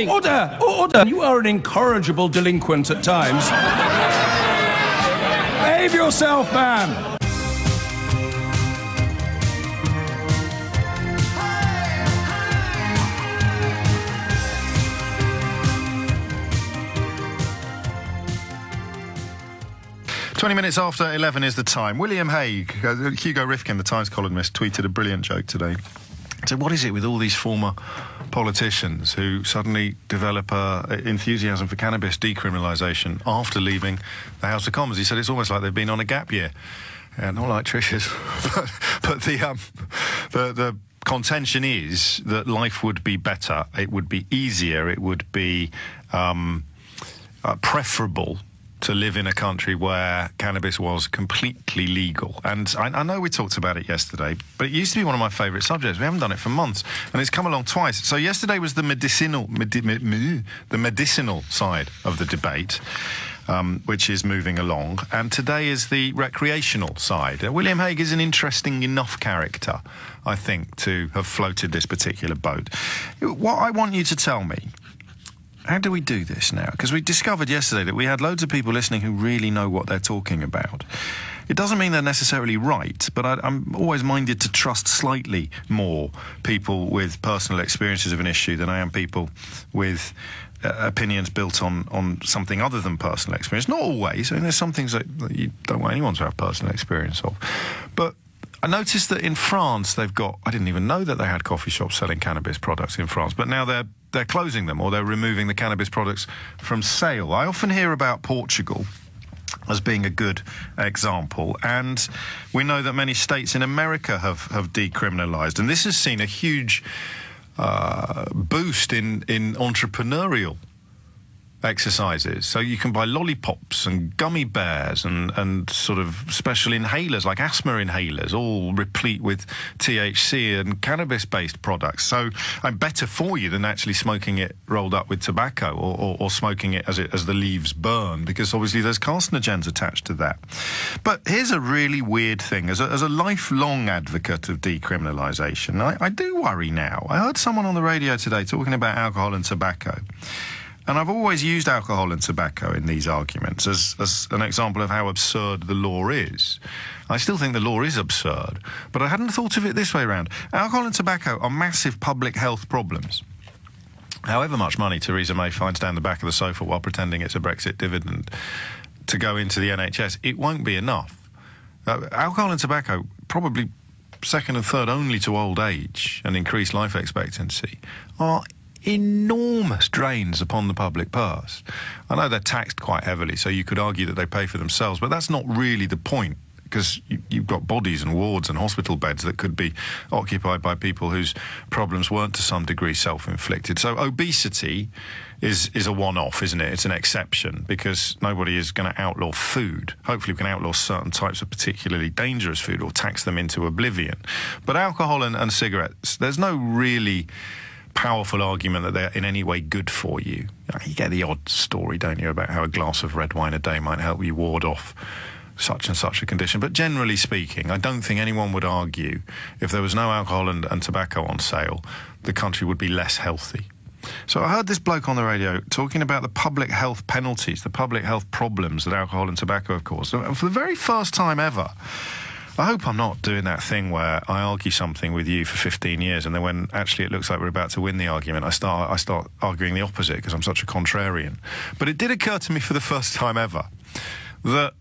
Order! Order! You are an incorrigible delinquent at times. Behave yourself, man! Twenty minutes after 11 is the time. William Hague, Hugo Rifkin, the Times columnist, tweeted a brilliant joke today. So what is it with all these former politicians who suddenly develop enthusiasm for cannabis decriminalisation after leaving the House of Commons? He said it's almost like they've been on a gap year. Not like Trish's, but the contention is that life would be better, it would be easier, it would be preferable to live in a country where cannabis was completely legal. And I know we talked about it yesterday, but it used to be one of my favourite subjects. We haven't done it for months, and it's come along twice. So yesterday was the medicinal side of the debate, which is moving along, and today is the recreational side. William Hague is an interesting enough character, I think, to have floated this particular boat. What I want you to tell me, how do we do this now? Because we discovered yesterday that we had loads of people listening who really know what they're talking about. It doesn't mean they're necessarily right, but I'm always minded to trust slightly more people with personal experiences of an issue than I am people with opinions built on something other than personal experience. Not always. I mean, there's some things that you don't want anyone to have personal experience of. But I noticed that in France they've got, I didn't even know that they had coffee shops selling cannabis products in France, but now they're closing them, or they're removing the cannabis products from sale. I often hear about Portugal as being a good example, and we know that many states in America have decriminalised, and this has seen a huge boost in entrepreneurial exercises. So you can buy lollipops and gummy bears and sort of special inhalers like asthma inhalers, all replete with THC and cannabis-based products. So I'm better for you than actually smoking it rolled up with tobacco or smoking it as the leaves burn, because obviously there's carcinogens attached to that. But here's a really weird thing. As a lifelong advocate of decriminalisation, I do worry now. I heard someone on the radio today talking about alcohol and tobacco. And I've always used alcohol and tobacco in these arguments as an example of how absurd the law is. I still think the law is absurd, but I hadn't thought of it this way around. Alcohol and tobacco are massive public health problems. However much money Theresa May finds down the back of the sofa while pretending it's a Brexit dividend to go into the NHS, it won't be enough. Alcohol and tobacco, probably second and third only to old age and increased life expectancy, are enormous drains upon the public purse. I know they're taxed quite heavily, so you could argue that they pay for themselves, but that's not really the point, because you've got bodies and wards and hospital beds that could be occupied by people whose problems weren't to some degree self-inflicted. So obesity is a one-off, isn't it? It's an exception, because nobody is going to outlaw food. Hopefully we can outlaw certain types of particularly dangerous food or tax them into oblivion. But alcohol and cigarettes, there's no really powerful argument that they're in any way good for you. You get the odd story, don't you, about how a glass of red wine a day might help you ward off such and such a condition. But generally speaking, I don't think anyone would argue if there was no alcohol and tobacco on sale, the country would be less healthy. So I heard this bloke on the radio talking about the public health penalties, the public health problems that alcohol and tobacco have caused. And for the very first time ever, I hope I'm not doing that thing where I argue something with you for 15 years and then when actually it looks like we're about to win the argument, I start arguing the opposite because I'm such a contrarian. But it did occur to me for the first time ever that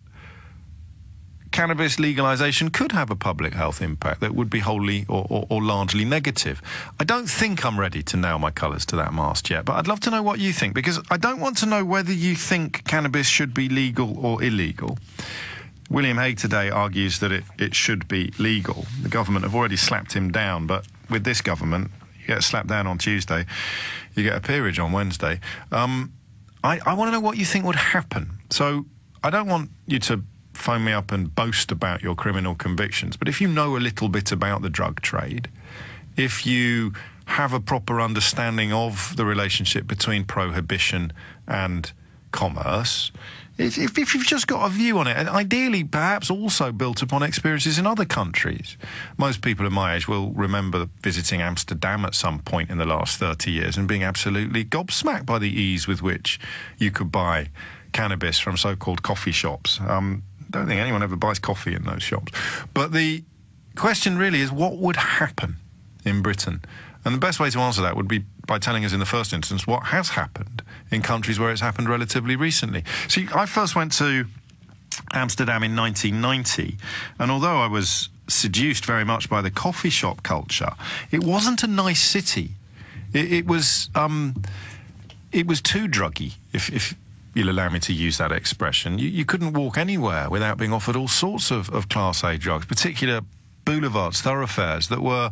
cannabis legalisation could have a public health impact that would be wholly or largely negative. I don't think I'm ready to nail my colours to that mast yet, but I'd love to know what you think, because I don't want to know whether you think cannabis should be legal or illegal. William Hague today argues that it should be legal. The government have already slapped him down, but with this government, you get slapped down on Tuesday, you get a peerage on Wednesday. I want to know what you think would happen. So I don't want you to phone me up and boast about your criminal convictions, but if you know a little bit about the drug trade, if you have a proper understanding of the relationship between prohibition and commerce, if you've just got a view on it, and ideally perhaps also built upon experiences in other countries. Most people of my age will remember visiting Amsterdam at some point in the last 30 years and being absolutely gobsmacked by the ease with which you could buy cannabis from so-called coffee shops. Don't think anyone ever buys coffee in those shops. But the question really is, what would happen in Britain? And the best way to answer that would be by telling us in the first instance what has happened in countries where it's happened relatively recently. See, I first went to Amsterdam in 1990, and although I was seduced very much by the coffee shop culture, it wasn't a nice city. It was too druggy, if you'll allow me to use that expression. You couldn't walk anywhere without being offered all sorts of Class A drugs, particular boulevards, thoroughfares that were...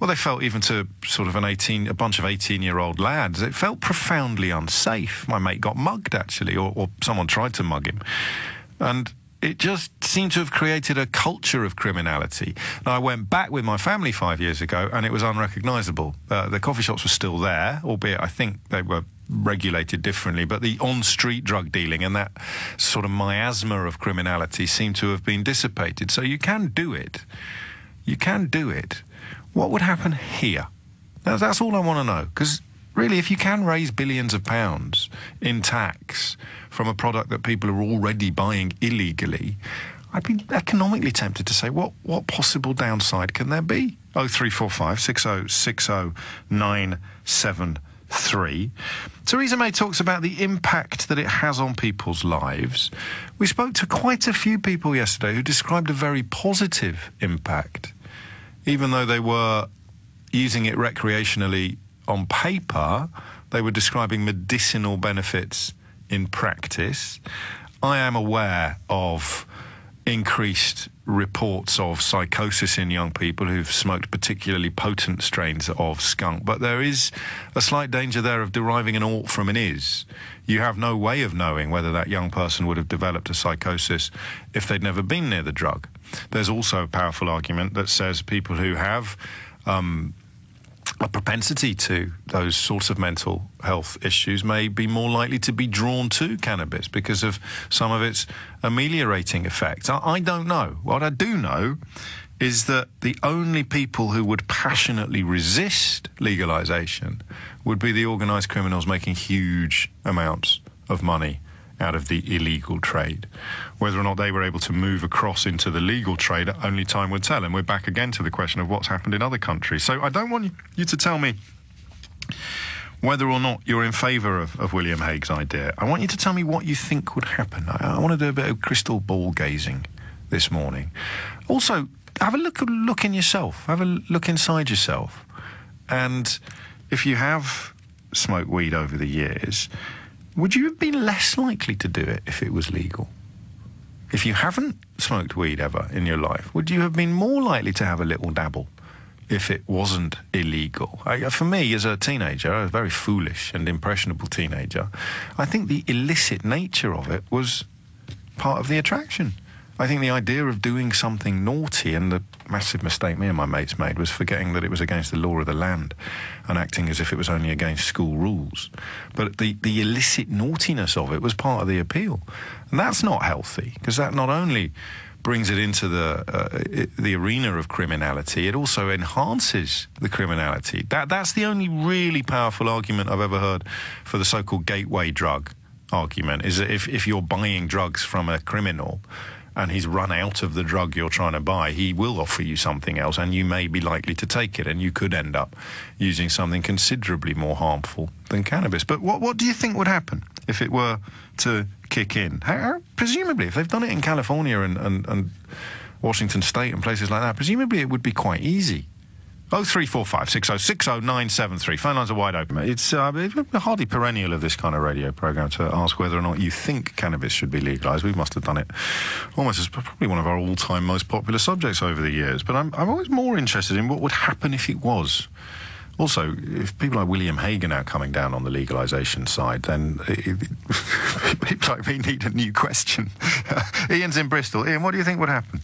Well, they felt, even to sort of a bunch of 18-year-old lads, it felt profoundly unsafe. My mate got mugged, actually, or someone tried to mug him. And it just seemed to have created a culture of criminality. Now, I went back with my family 5 years ago, and it was unrecognisable. The coffee shops were still there, albeit I think they were regulated differently, but the on-street drug dealing and that sort of miasma of criminality seemed to have been dissipated. So you can do it. You can do it. What would happen here? That's all I want to know. Because really, if you can raise billions of pounds in tax from a product that people are already buying illegally, I'd be economically tempted to say, what possible downside can there be? 0345 6060 973. Theresa May talks about the impact that it has on people's lives. We spoke to quite a few people yesterday who described a very positive impact. Even though they were using it recreationally on paper, they were describing medicinal benefits in practice. I am aware of increased reports of psychosis in young people who've smoked particularly potent strains of skunk, but there is a slight danger there of deriving an ought from an is. You have no way of knowing whether that young person would have developed a psychosis if they'd never been near the drug. There's also a powerful argument that says people who have a propensity to those sorts of mental health issues may be more likely to be drawn to cannabis because of some of its ameliorating effects. I don't know. What I do know is that the only people who would passionately resist legalisation would be the organised criminals making huge amounts of money out of the illegal trade. Whether or not they were able to move across into the legal trade, only time would tell. And we're back again to the question of what's happened in other countries. So I don't want you to tell me whether or not you're in favour of William Hague's idea. I want you to tell me what you think would happen. I want to do a bit of crystal ball gazing this morning. Also, have a look in yourself. Have a look inside yourself. And if you have smoked weed over the years, would you have been less likely to do it if it was legal? If you haven't smoked weed ever in your life, would you have been more likely to have a little dabble if it wasn't illegal? For me, as a teenager, a very foolish and impressionable teenager, I think the illicit nature of it was part of the attraction. I think the idea of doing something naughty, and the massive mistake me and my mates made was forgetting that it was against the law of the land and acting as if it was only against school rules. But the illicit naughtiness of it was part of the appeal. And that's not healthy, because that not only brings it into the arena of criminality, it also enhances the criminality. That's the only really powerful argument I've ever heard for the so-called gateway drug argument, is that if you're buying drugs from a criminal and he's run out of the drug you're trying to buy, he will offer you something else, and you may be likely to take it, and you could end up using something considerably more harmful than cannabis. But what do you think would happen if it were to kick in? Presumably, if they've done it in California and Washington State and places like that, presumably it would be quite easy. 0345 6060 973. Phone lines are wide open. It's hardly perennial of this kind of radio programme to ask whether or not you think cannabis should be legalised. We must have done it almost as probably one of our all-time most popular subjects over the years. But I'm always more interested in what would happen if it was. Also, if people like William Hague are now coming down on the legalisation side, then people like me need a new question. Ian's in Bristol. Ian, what do you think would happen?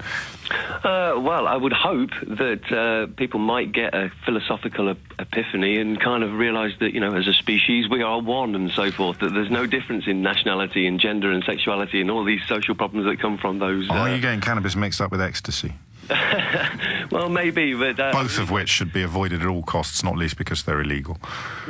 Well, I would hope that people might get a philosophical epiphany and kind of realise that, you know, as a species we are one and so forth, that there's no difference in nationality and gender and sexuality and all these social problems that come from those... Are you getting cannabis mixed up with ecstasy? Well, maybe, but... both of which should be avoided at all costs, not least because they're illegal.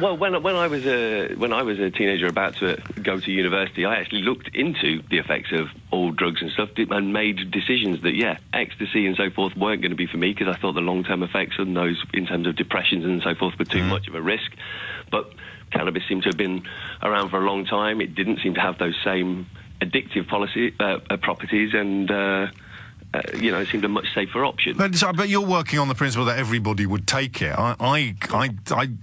Well, when I was a teenager about to go to university, I actually looked into the effects of all drugs and stuff and made decisions that, yeah, ecstasy and so forth weren't going to be for me because I thought the long-term effects on those in terms of depressions and so forth were too much of a risk. But cannabis seemed to have been around for a long time. It didn't seem to have those same addictive properties and... you know, it seemed a much safer option. But you're working on the principle that everybody would take it. I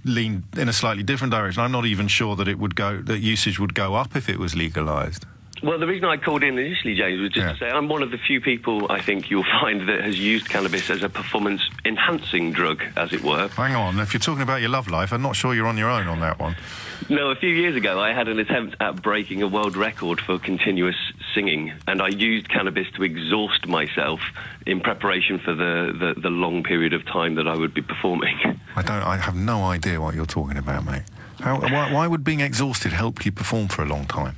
lean in a slightly different direction. I'm not even sure that that usage would go up if it was legalised. Well, the reason I called in initially, James, was just to say I'm one of the few people, I think, you'll find that has used cannabis as a performance-enhancing drug, as it were. Hang on, if you're talking about your love life, I'm not sure you're on your own on that one. No, a few years ago I had an attempt at breaking a world record for continuous singing, and I used cannabis to exhaust myself in preparation for the long period of time that I would be performing. I have no idea what you're talking about, mate. Why would being exhausted help you perform for a long time?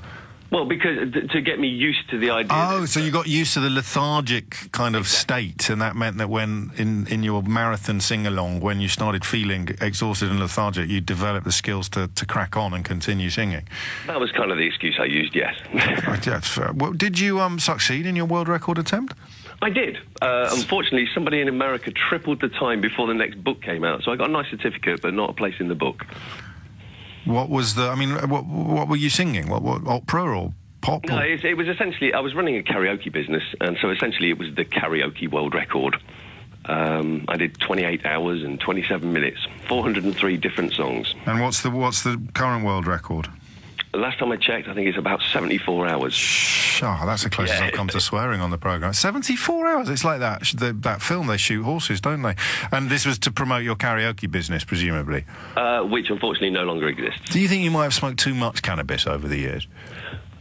Well, because to get me used to the idea... Oh, so you got used to the lethargic kind of state, and that meant that when, in your marathon sing-along, when you started feeling exhausted and lethargic, you developed the skills to crack on and continue singing. That was kind of the excuse I used, yes. Well, did you succeed in your world record attempt? I did. Unfortunately, somebody in America tripled the time before the next book came out, so I got a nice certificate, but not a place in the book. What was the... I mean, what were you singing? What opera or pop? No, it was essentially... I was running a karaoke business, and so essentially it was the karaoke world record. I did 28 hours and 27 minutes, 403 different songs. And what's the current world record? The last time I checked, I think it's about 74 hours. Oh, that's the closest I've come to swearing on the programme. 74 hours? It's like that film, they shoot horses, don't they? And this was to promote your karaoke business, presumably? Which unfortunately no longer exists. Do you think you might have smoked too much cannabis over the years?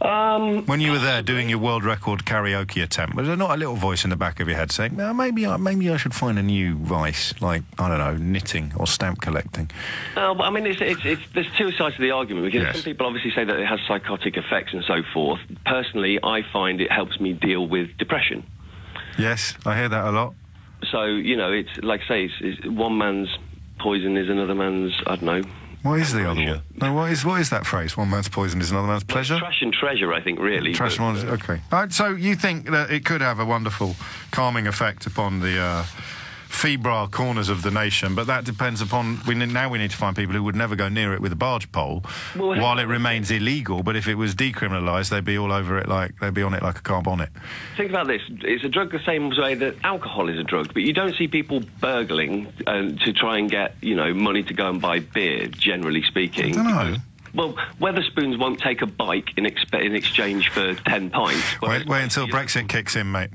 When you were there doing your world record karaoke attempt, was there not a little voice in the back of your head saying, well, maybe I should find a new vice, like, I don't know, knitting or stamp collecting? I mean, there's two sides to the argument, because some people obviously say that it has psychotic effects and so forth. Personally, I find it helps me deal with depression. Yes, I hear that a lot. So, you know, it's like, say, it's one man's poison is another man's, I don't know. What is the other one? No, what is that phrase? One man's poison is another man's pleasure? Well, trash and treasure, I think, really. Trash and okay. So you think that it could have a wonderful calming effect upon the febrile corners of the nation, but that depends upon... Now we need to find people who would never go near it with a barge pole while it remains illegal, but if it was decriminalised, they'd be all over it they'd be on it like a car bonnet. Think about this. It's a drug the same way that alcohol is a drug, but you don't see people burgling to try and get, you know, money to go and buy beer, generally speaking. I don't know. Well, Weatherspoons won't take a bike in exchange for 10 pints. Wait until Brexit kicks in, mate.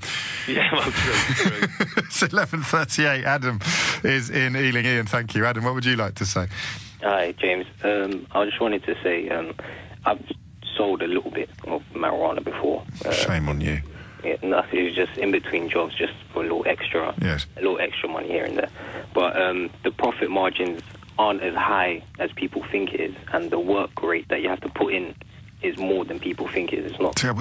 Yeah, well, true. It's 11:38. Adam is in Ealing. Ian, thank you. Adam, what would you like to say? Hi, James. I just wanted to say I've sold a little bit of marijuana before. Shame on you. Yeah, nothing. It was just in between jobs, just for a little extra money here and there. But the profit margins aren't as high as people think it is, and the work rate that you have to put in is more than people think it is. It's not. Yeah,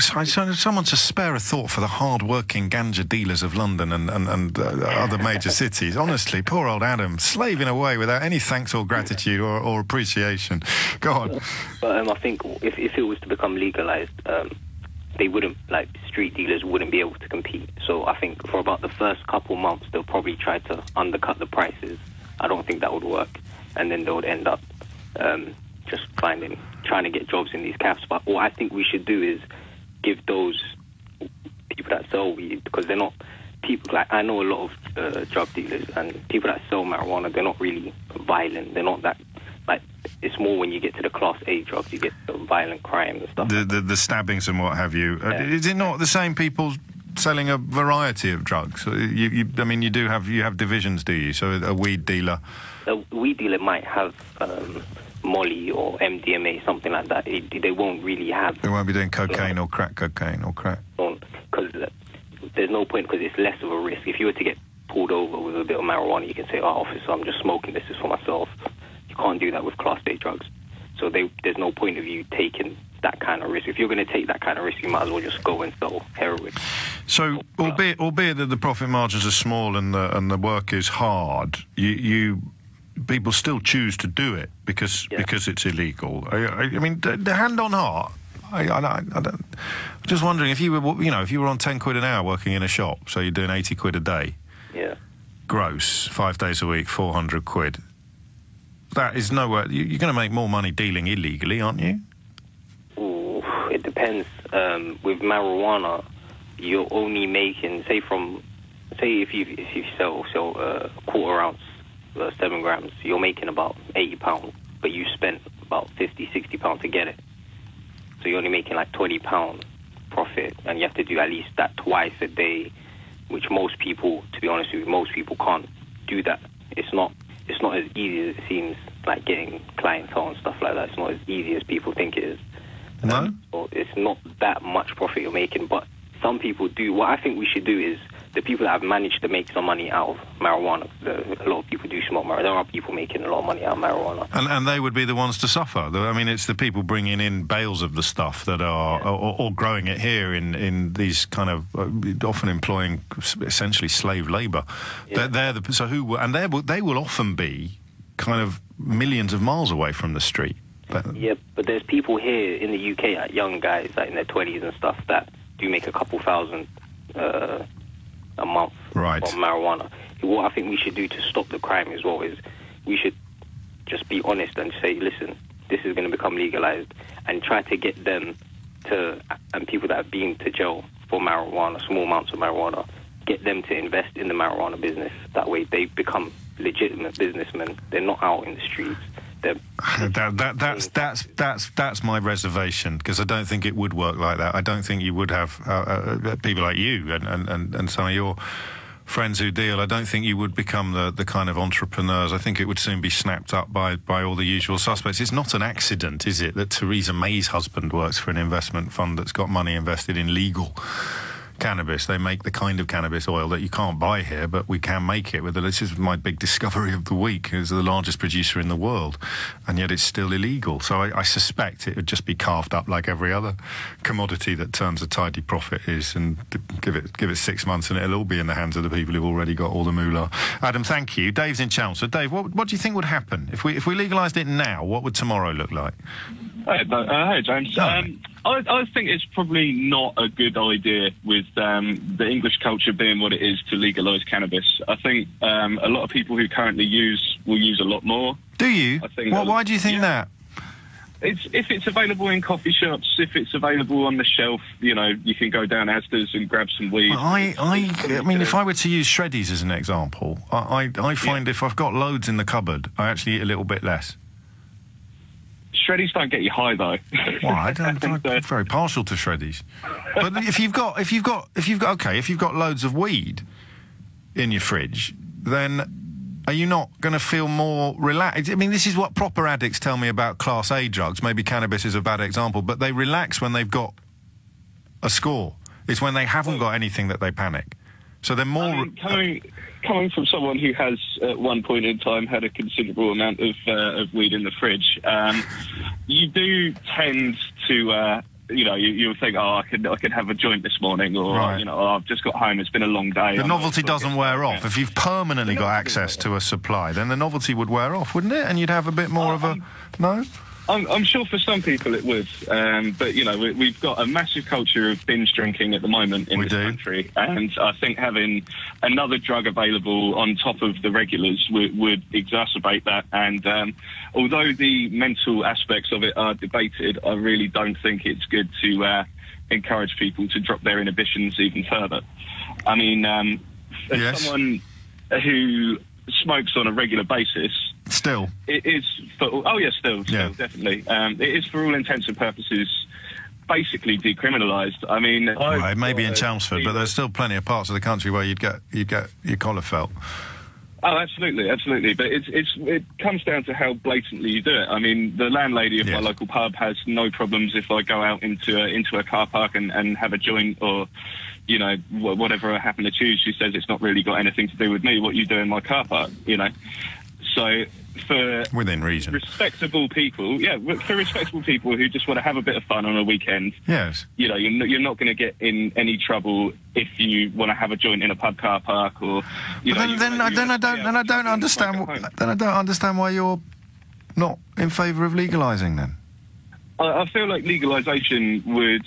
someone to spare a thought for the hard-working ganja dealers of London and other major cities. Honestly, poor old Adam, slaving away without any thanks or gratitude or appreciation. Go on. But I think if it was to become legalised, they wouldn't, like, street dealers wouldn't be able to compete. So I think for about the first couple months, they'll probably try to undercut the prices. I don't think that would work. And then they would end up just trying to get jobs in these cafes. But what I think we should do is give those people that sell weed, because they're not people, like, I know a lot of drug dealers and people that sell marijuana, they're not really violent. They're not that, like, it's more when you get to the Class A drugs, you get the violent crime and stuff. The stabbings and what have you. Yeah. Is it not the same people selling a variety of drugs? I mean, you have divisions, do you? So a weed dealer... A weed dealer might have Molly or MDMA, something like that. They won't really have... They won't be doing cocaine or crack cocaine or crack... Because there's no point because it's less of a risk. If you were to get pulled over with a bit of marijuana, you can say, "Oh, officer, I'm just smoking. This is for myself." You can't do that with Class A drugs. So there's no point of you taking that kind of risk. If you're going to take that kind of risk, you might as well just go and sell heroin. So, albeit that the profit margins are small and the work is hard, people still choose to do it because it's illegal. I mean, the hand on heart. I'm just wondering if you were on 10 quid an hour working in a shop, so you're doing 80 quid a day. Yeah. Gross, 5 days a week, 400 quid. That is nowhere. You're going to make more money dealing illegally, aren't you? Ooh, it depends. With marijuana, you're only making, say if you sell a quarter ounce, 7 grams, you're making about £80, but you spent about £50-60 to get it. So you're only making like £20 profit, and you have to do at least that twice a day, which most people, to be honest with you, most people can't do that. It's not as easy as it seems, like getting clientele and stuff like that. It's not as easy as people think it is. No? So it's not that much profit you're making, but some people do. What I think we should do is the people that have managed to make some money out of marijuana, a lot of people do smoke marijuana. There are people making a lot of money out of marijuana. And they would be the ones to suffer. I mean, it's the people bringing in bales of the stuff that are, or growing it here in these kind of, often employing essentially slave labour. Yeah. They will often be kind of millions of miles away from the street. But there's people here in the UK, like young guys, like in their 20s and stuff, that do make a couple thousand a month from marijuana. What I think we should do to stop the crime as well is we should just be honest and say, listen, this is going to become legalized, and try to get them to, and people that have been to jail for marijuana, small amounts of marijuana, get them to invest in the marijuana business. That way they become legitimate businessmen. They're not out in the streets. That's my reservation, because I don't think it would work like that. I don't think you would have people like you and some of your friends who deal. I don't think you would become the kind of entrepreneurs. I think it would soon be snapped up by all the usual suspects. It's not an accident, is it, that Theresa May's husband works for an investment fund that's got money invested in legal cannabis. They make the kind of cannabis oil that you can't buy here, but we can make it. This is my big discovery of the week. It's the largest producer in the world, and yet it's still illegal. So I suspect it would just be carved up like every other commodity that turns a tidy profit is, and give it 6 months and it'll all be in the hands of the people who've already got all the moolah. Adam, thank you. Dave's in Chelmsford. Dave, what do you think would happen if we legalised it now? What would tomorrow look like? Hey, James. I think it's probably not a good idea with the English culture being what it is to legalise cannabis. I think a lot of people who currently will use a lot more. Do you? I think why do you think that? If it's available in coffee shops, if it's available on the shelf, you can go down Asda's and grab some weed. Well, I mean, if I were to use Shreddies as an example, I find if I've got loads in the cupboard, I actually eat a little bit less. Shreddies don't get you high though. Well, I'm very partial to Shreddies. But if you've got loads of weed in your fridge, then are you not going to feel more relaxed? I mean, this is what proper addicts tell me about Class A drugs. Maybe cannabis is a bad example, but they relax when they've got a score. It's when they haven't got anything that they panic. So they're more... I mean, coming from someone who has, at one point in time, had a considerable amount of weed in the fridge, you do tend to, you'll think, I could have a joint this morning, or, I've just got home, it's been a long day. The novelty doesn't wear off. If you've permanently got access to a supply, then the novelty would wear off, wouldn't it? And you'd have a bit more of a... No? I'm sure for some people it would, but we've got a massive culture of binge drinking at the moment in this country, and I think having another drug available on top of the regulars would exacerbate that. And although the mental aspects of it are debated, I really don't think it's good to encourage people to drop their inhibitions even further. I mean, as someone who smokes on a regular basis. Still? It is for... Oh, yeah, still, definitely. It is, for all intents and purposes, basically decriminalised. I mean... Right, maybe in Chelmsford, but there's still plenty of parts of the country where you'd get your collar felt. Oh, absolutely, absolutely. But it comes down to how blatantly you do it. I mean, the landlady of my local pub has no problems if I go out into a car park and have a joint or, you know, whatever I happen to choose. She says it's not really got anything to do with me, what you do in my car park, you know. So for within reason, respectable people, for respectable people who just want to have a bit of fun on a weekend, yes, you know, you're not going to get in any trouble if you want to have a joint in a pub car park or. You know, then I don't understand why you're not in favour of legalising then. I feel like legalisation would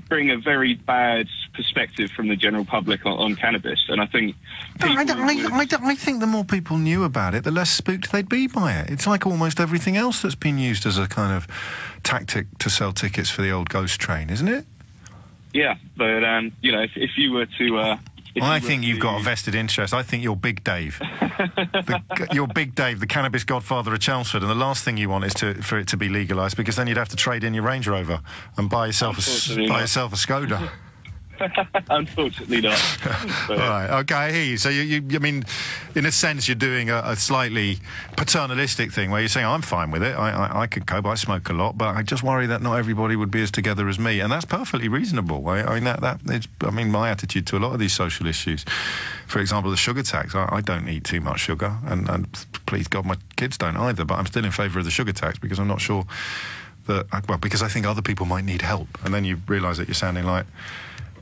bring a very bad perspective from the general public on cannabis, and I think I think the more people knew about it, the less spooked they'd be by it. It's like almost everything else that's been used as a kind of tactic to sell tickets for the old ghost train, isn't it? Yeah, but you know, if you were to I think you've got a vested interest. I think you're Big Dave. You're Big Dave, the cannabis godfather of Chelmsford, and the last thing you want is for it to be legalised, because then you'd have to trade in your Range Rover and buy yourself a Skoda. Unfortunately not. All right, okay, I hear you. So I mean, in a sense, you're doing a slightly paternalistic thing where you're saying, I'm fine with it, I could cope, I smoke a lot, but I just worry that not everybody would be as together as me, and that's perfectly reasonable. I mean, my attitude to a lot of these social issues, for example, the sugar tax, I don't eat too much sugar, and please God, my kids don't either, but I'm still in favour of the sugar tax because I'm not sure that, well, because I think other people might need help, and then you realise that you're sounding like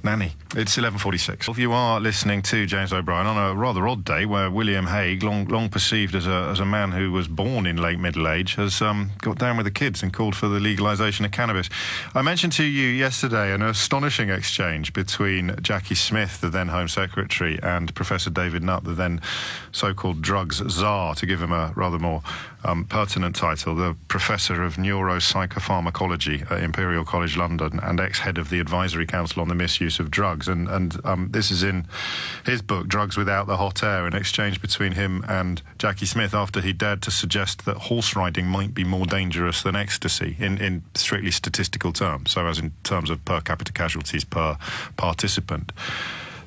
Nanny. It's 11:46. You are listening to James O'Brien on a rather odd day where William Hague, long perceived as a man who was born in late middle age, has got down with the kids and called for the legalisation of cannabis. I mentioned to you yesterday an astonishing exchange between Jackie Smith, the then Home Secretary, and Professor David Nutt, the then so-called drugs czar, to give him a rather more pertinent title, the Professor of Neuropsychopharmacology at Imperial College London and ex-head of the Advisory Council on the Misuse of Drugs. And this is in his book, Drugs Without the Hot Air, an exchange between him and Jackie Smith after he dared to suggest that horse riding might be more dangerous than ecstasy in strictly statistical terms, so as in terms of per capita casualties per participant.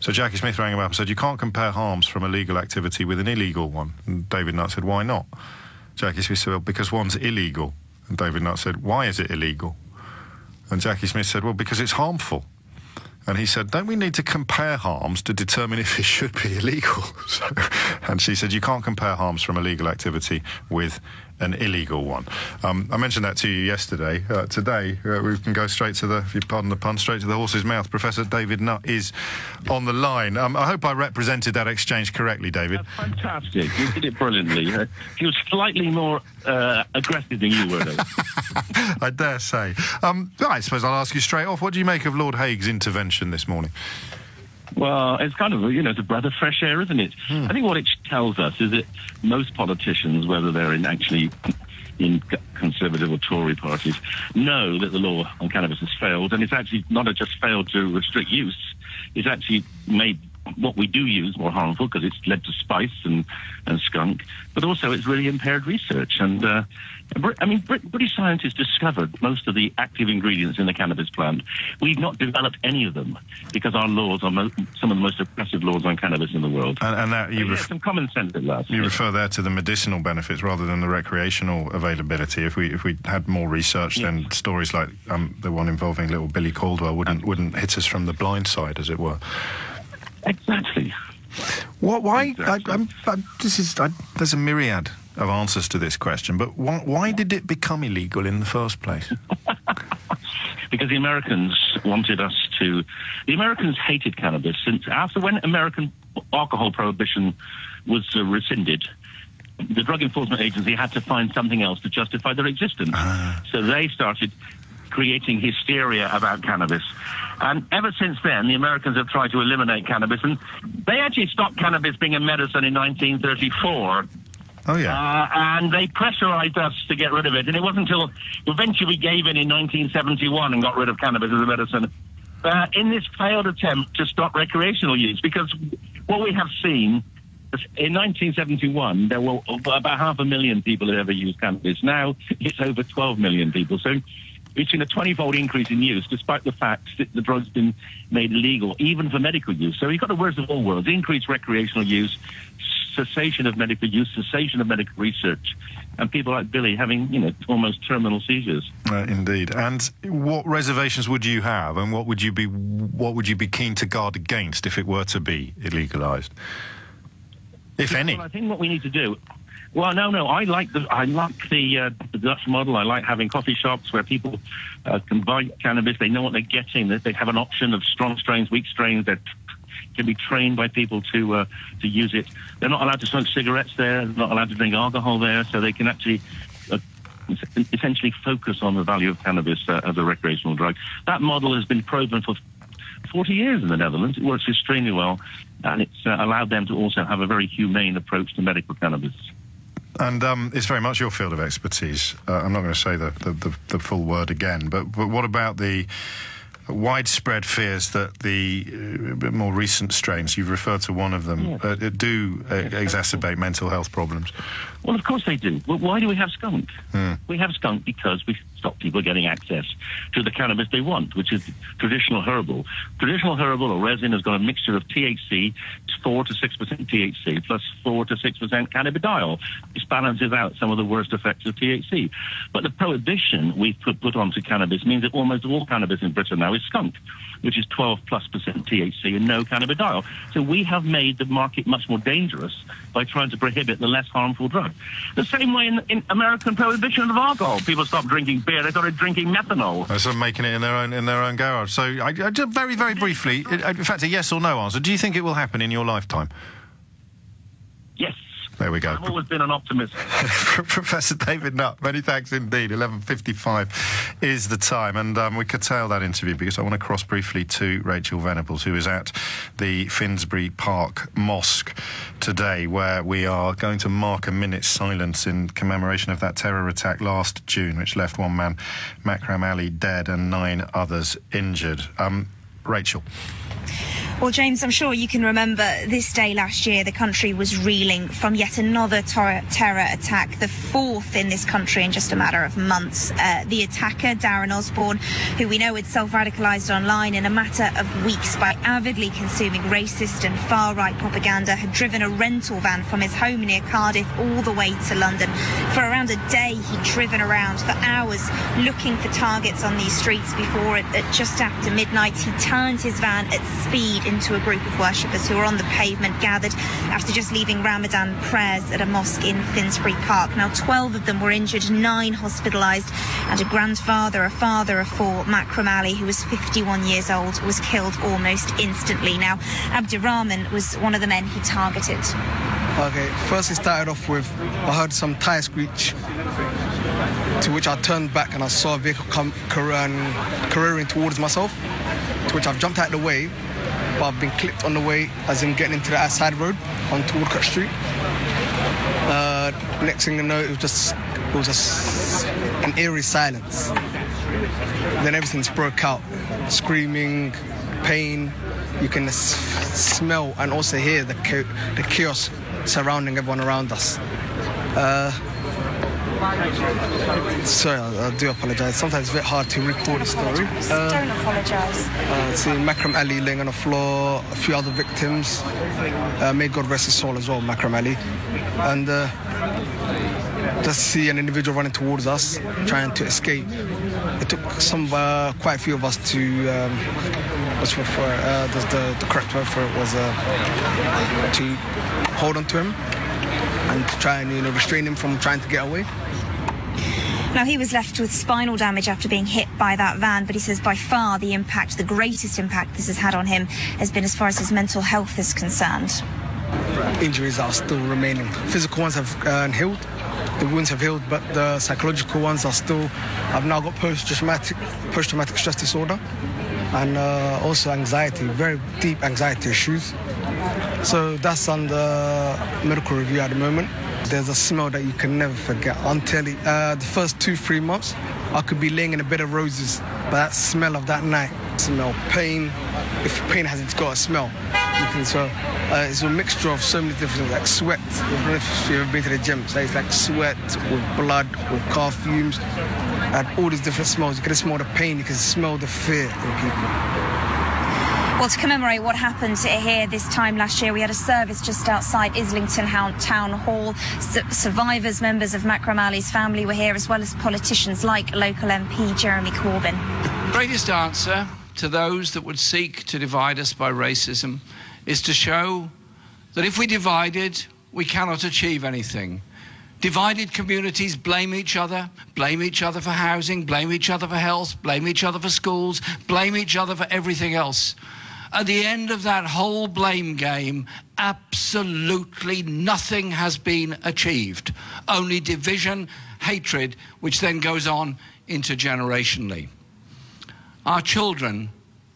So Jackie Smith rang him up and said, you can't compare harms from a legal activity with an illegal one. And David Nutt said, why not? Jackie Smith said, well, because one's illegal. And David Nutt said, why is it illegal? And Jackie Smith said, well, because it's harmful. And he said, don't we need to compare harms to determine if it should be illegal? And she said, you can't compare harms from a legal activity with an illegal one. I mentioned that to you yesterday. Today, we can go straight to the, if you pardon the pun, straight to the horse's mouth. Professor David Nutt is on the line. I hope I represented that exchange correctly, David. Fantastic. You did it brilliantly. He was slightly more aggressive than you were, though. I dare say. I suppose I'll ask you straight off, what do you make of Lord Hague's intervention this morning? Well, it's kind of, it's a breath of fresh air, isn't it? I think what it tells us is that most politicians, whether they're in Conservative or Tory parties, know that the law on cannabis has failed, and it's actually not just failed to restrict use, it's actually made what we do use more harmful because it's led to spice and skunk, but also it's really impaired research. And British scientists discovered most of the active ingredients in the cannabis plant. We've not developed any of them because our laws are some of the most oppressive laws on cannabis in the world. And that some common sense at last. You refer there to the medicinal benefits rather than the recreational availability. If we had more research, then stories like the one involving little Billy Caldwell wouldn't hit us from the blind side, as it were. Exactly. Why? Exactly. There's a myriad of answers to this question, but why did it become illegal in the first place? Because the Americans wanted us to. The Americans hated cannabis when American alcohol prohibition was rescinded. The Drug Enforcement Agency had to find something else to justify their existence. So they started creating hysteria about cannabis. And ever since then, the Americans have tried to eliminate cannabis. And they actually stopped cannabis being a medicine in 1934. Oh, yeah. And they pressurized us to get rid of it. And it wasn't until eventually we gave in 1971 and got rid of cannabis as a medicine. In this failed attempt to stop recreational use, because what we have seen, in 1971, there were about 500,000 people that ever used cannabis. Now it's over 12 million people. So it's seen a 20-fold increase in use, despite the fact that the drug's been made illegal, even for medical use. So you've got the worst of all worlds: increased recreational use, cessation of medical use, cessation of medical research, and people like Billy having, almost terminal seizures. Indeed. And what reservations would you have, and what would you be keen to guard against if it were to be illegalised, if any? Well, I think what we need to do. Well, no. I like the Dutch model. I like having coffee shops where people can buy cannabis. They know what they're getting. They have an option of strong strains, weak strains. That can be trained by people to use it. They're not allowed to smoke cigarettes there. They're not allowed to drink alcohol there. So they can actually essentially focus on the value of cannabis as a recreational drug. That model has been proven for 40 years in the Netherlands. It works extremely well, and it's allowed them to also have a very humane approach to medical cannabis. And it's very much your field of expertise. I'm not going to say the full word again, but what about the widespread fears that the more recent strains, you've referred to one of them, do exacerbate mental health problems? Well, of course they do. Well, why do we have skunk? We have skunk because we stop people getting access to the cannabis they want, which is traditional herbal. Traditional herbal or resin has got a mixture of THC, 4 to 6% THC, plus 4 to 6% cannabidiol, which balances out some of the worst effects of THC. But the prohibition we've put onto cannabis means that almost all cannabis in Britain now is skunk, which is 12+% THC and no cannabidiol. So we have made the market much more dangerous by trying to prohibit the less harmful drug. The same way in American prohibition of alcohol. People stopped drinking beer, they started drinking methanol. So making it in their own garage. So I just very, very briefly, in fact, a yes or no answer. Do you think it will happen in your lifetime? Yes. There we go. I've always been an optimist. Professor David Nutt, many thanks indeed. 11:55 is the time, and we curtail that interview because I want to cross briefly to Rachel Venables, who is at the Finsbury Park Mosque today, where we are going to mark a minute's silence in commemoration of that terror attack last June, which left one man, Makram Ali, dead and 9 others injured. Rachel. Well, James, I'm sure you can remember this day last year, the country was reeling from yet another terror attack, the 4th in this country in just a matter of months. The attacker, Darren Osborne, who we know had self-radicalised online in a matter of weeks by avidly consuming racist and far-right propaganda, had driven a rental van from his home near Cardiff all the way to London. For around a day, he'd driven around for hours looking for targets on these streets before, at just after midnight, he turned his van at speed into a group of worshippers who were on the pavement, gathered after just leaving Ramadan prayers at a mosque in Finsbury Park. Now, 12 of them were injured, 9 hospitalised, and a grandfather, a father of 4, Makram Ali, who was 51 years old, was killed almost instantly. Now, Abdurrahman was one of the men he targeted. Okay, first it started off with, I heard some tyre screech, to which I turned back and I saw a vehicle come careering towards myself, to which I've jumped out of the way, but I've been clipped on the way, as in getting into the outside road onto Woodcut Street. Next thing you know, it was just an eerie silence. Then everything's broke out, screaming, pain. You can smell and also hear the chaos surrounding everyone around us. Sorry, I do apologise. Sometimes it's a bit hard to record the story. Don't apologise. See Makram Ali laying on the floor, a few other victims. May God rest his soul as well, Makram Ali. And just see an individual running towards us, trying to escape. It took quite a few of us to, the correct word for it was to hold on to him and to try and restrain him from trying to get away. Now, he was left with spinal damage after being hit by that van, but he says by far the greatest impact this has had on him has been as far as his mental health is concerned. Injuries are still remaining. Physical ones have healed, the wounds have healed, but the psychological ones are still. I've now got post-traumatic stress disorder and also anxiety, very deep anxiety issues. So that's under medical review at the moment. There's a smell that you can never forget. I'm telling you, the first 2-3 months, I could be laying in a bed of roses, but that smell of that night, smell pain. If pain hasn't got a smell, you can smell. It's a mixture of so many different things, like sweat. I don't know if you've ever been to the gym, so it's like sweat with blood, with car fumes, and all these different smells. You can smell the pain, you can smell the fear in people. Well, to commemorate what happened here this time last year, we had a service just outside Islington Town Hall. Survivors, members of Macram Ali's family were here, as well as politicians like local MP Jeremy Corbyn. The greatest answer to those that would seek to divide us by racism is to show that if we divided, we cannot achieve anything. Divided communities blame each other for housing, blame each other for health, blame each other for schools, blame each other for everything else. At the end of that whole blame game, absolutely nothing has been achieved. Only division, hatred, which then goes on intergenerationally. Our children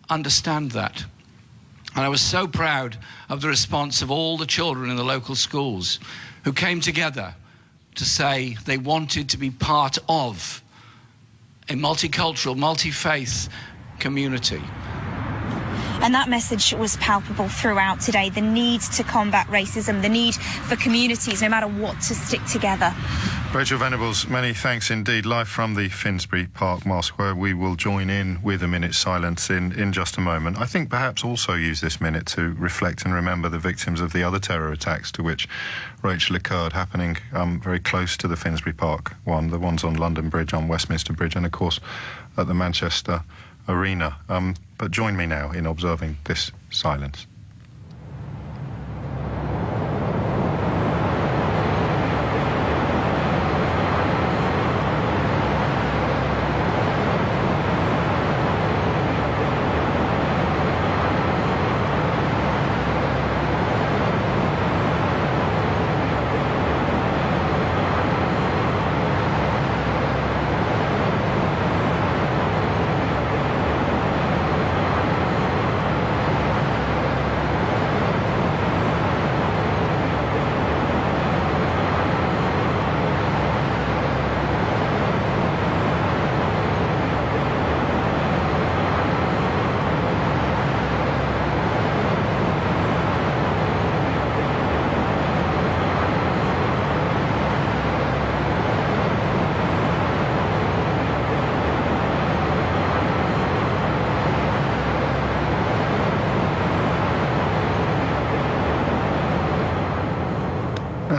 understand that. And I was so proud of the response of all the children in the local schools who came together to say they wanted to be part of a multicultural, multi-faith community. And that message was palpable throughout today. The need to combat racism, the need for communities, no matter what, to stick together. Rachel Venables, many thanks indeed. Live from the Finsbury Park Mosque, where we will join in with a minute's silence in just a moment. I think perhaps also use this minute to reflect and remember the victims of the other terror attacks to which Rachel occurred, happening very close to the Finsbury Park one, the ones on London Bridge, on Westminster Bridge, and of course at the Manchester Arena. But join me now in observing this silence.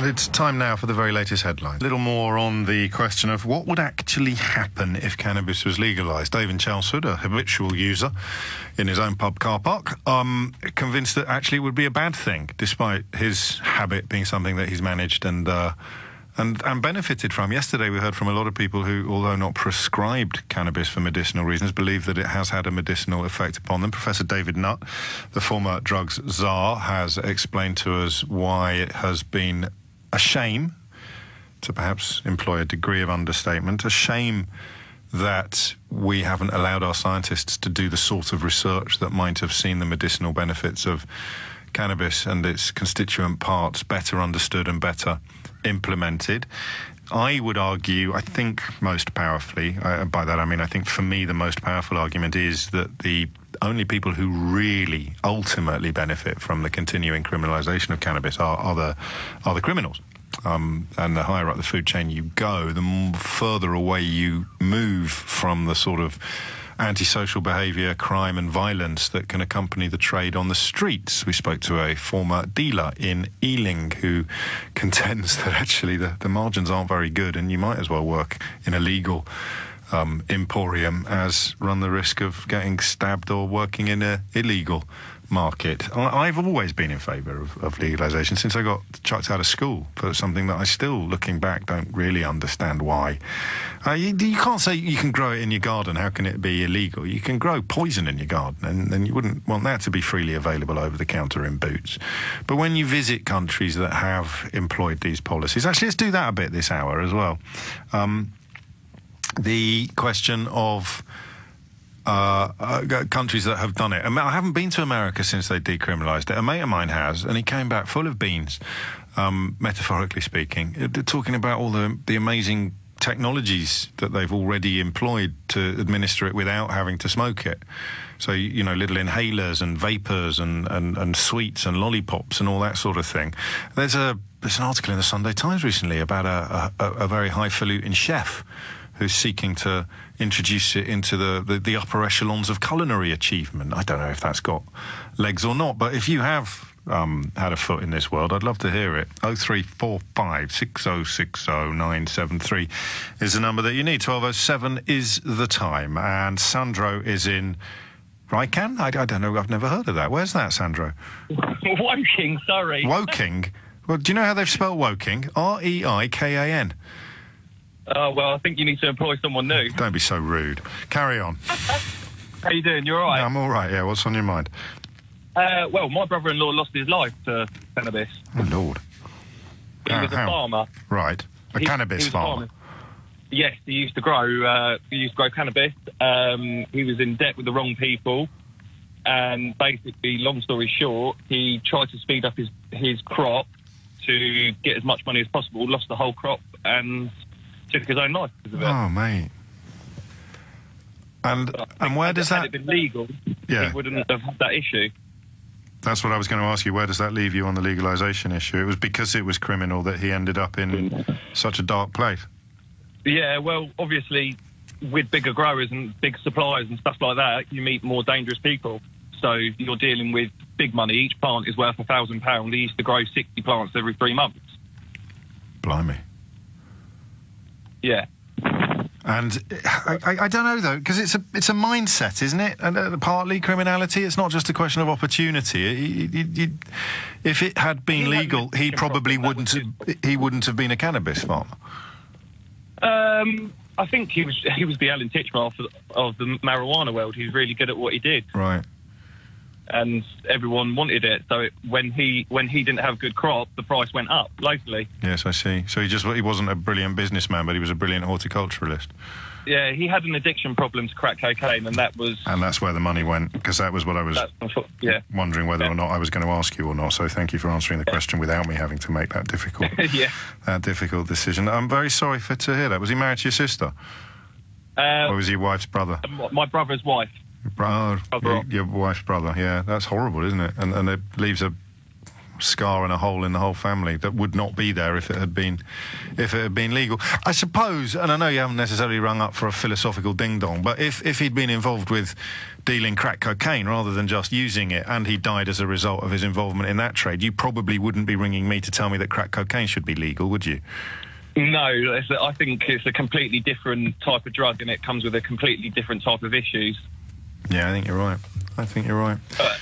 It's time now for the very latest headline. A little more on the question of what would actually happen if cannabis was legalised. David Chelmsford, a habitual user in his own pub car park, convinced that actually it would be a bad thing, despite his habit being something that he's managed and benefited from. Yesterday we heard from a lot of people who, although not prescribed cannabis for medicinal reasons, believe that it has had a medicinal effect upon them. Professor David Nutt, the former drugs czar, has explained to us why it has been a shame, to perhaps employ a degree of understatement, a shame that we haven't allowed our scientists to do the sort of research that might have seen the medicinal benefits of cannabis and its constituent parts better understood and better implemented. I would argue, I think most powerfully, by that I mean I think for me the most powerful argument is that the only people who really ultimately benefit from the continuing criminalisation of cannabis are the criminals. And the higher up the food chain you go, the further away you move from the sort of antisocial behaviour, crime and violence that can accompany the trade on the streets. We spoke to a former dealer in Ealing who contends that actually the margins aren't very good and you might as well work in a legal emporium as run the risk of getting stabbed or working in an illegal market. I've always been in favour of legalisation since I got chucked out of school for something that I still, looking back, don't really understand why. You can't say you can grow it in your garden. How can it be illegal? You can grow poison in your garden, and you wouldn't want that to be freely available over the counter in Boots. But when you visit countries that have employed these policies, actually, let's do that a bit this hour as well. The question of countries that have done it. I haven't been to America since they decriminalised it. A mate of mine has, and he came back full of beans, metaphorically speaking, talking about all the amazing technologies that they've already employed to administer it without having to smoke it. So, you know, little inhalers and vapors and sweets and lollipops and all that sort of thing. There's an article in the Sunday Times recently about a very highfalutin chef who's seeking to introduce it into the upper echelons of culinary achievement. I don't know if that's got legs or not, but if you have had a foot in this world, I'd love to hear it. 0345 6060 973 is the number that you need. 1207 is the time, and Sandro is in Rycan? I don't know, I've never heard of that. Where's that, Sandro? Woking, sorry. Woking? Well, do you know how they've spelled Woking? R-E-I-K-A-N. Oh, well, I think you need to employ someone new. Don't be so rude. Carry on. How you doing? You all right? Yeah, I'm all right, yeah. What's on your mind? Well, my brother-in-law lost his life to cannabis. Oh, Lord. He was a farmer. Right. Cannabis farmer. Yes, he used to grow cannabis. He was in debt with the wrong people. And basically, long story short, he tried to speed up his crop to get as much money as possible, lost the whole crop, and took his own life because of it. Oh, mate. And where does that... Had it been legal, yeah, he wouldn't have had that issue. That's what I was going to ask you. Where does that leave you on the legalisation issue? It was because it was criminal that he ended up in such a dark place. Yeah, well, obviously, with bigger growers and big suppliers and stuff like that, you meet more dangerous people. So you're dealing with big money. Each plant is worth £1,000. He used to grow 60 plants every 3 months. Blimey. Yeah. And I don't know, though, because it's a mindset, isn't it? And partly criminality. It's not just a question of opportunity. If it had been legal, he probably wouldn't have been a cannabis farmer. I think he was the Alan Titchmarsh of the marijuana world. He was really good at what he did. Right. And everyone wanted it. So when he didn't have good crop, the price went up locally. Yes, I see. So he wasn't a brilliant businessman, but he was a brilliant horticulturalist. Yeah, he had an addiction problem to crack cocaine, and that's where the money went, because that was what I was wondering whether or not I was going to ask you or not. So thank you for answering the question without me having to make that difficult, that difficult decision. I'm very sorry to hear that. Was he married to your sister, or was he your wife's brother? My brother's wife. Your wife's brother. Yeah, that's horrible, isn't it? And it leaves a scar and a hole in the whole family that would not be there if it had been legal. I suppose, and I know you haven't necessarily rung up for a philosophical ding-dong, but if he'd been involved with dealing crack cocaine rather than just using it, and he died as a result of his involvement in that trade, you probably wouldn't be ringing me to tell me that crack cocaine should be legal, would you? No, I think it's a completely different type of drug, and it comes with a completely different type of issues. Yeah, I think you're right.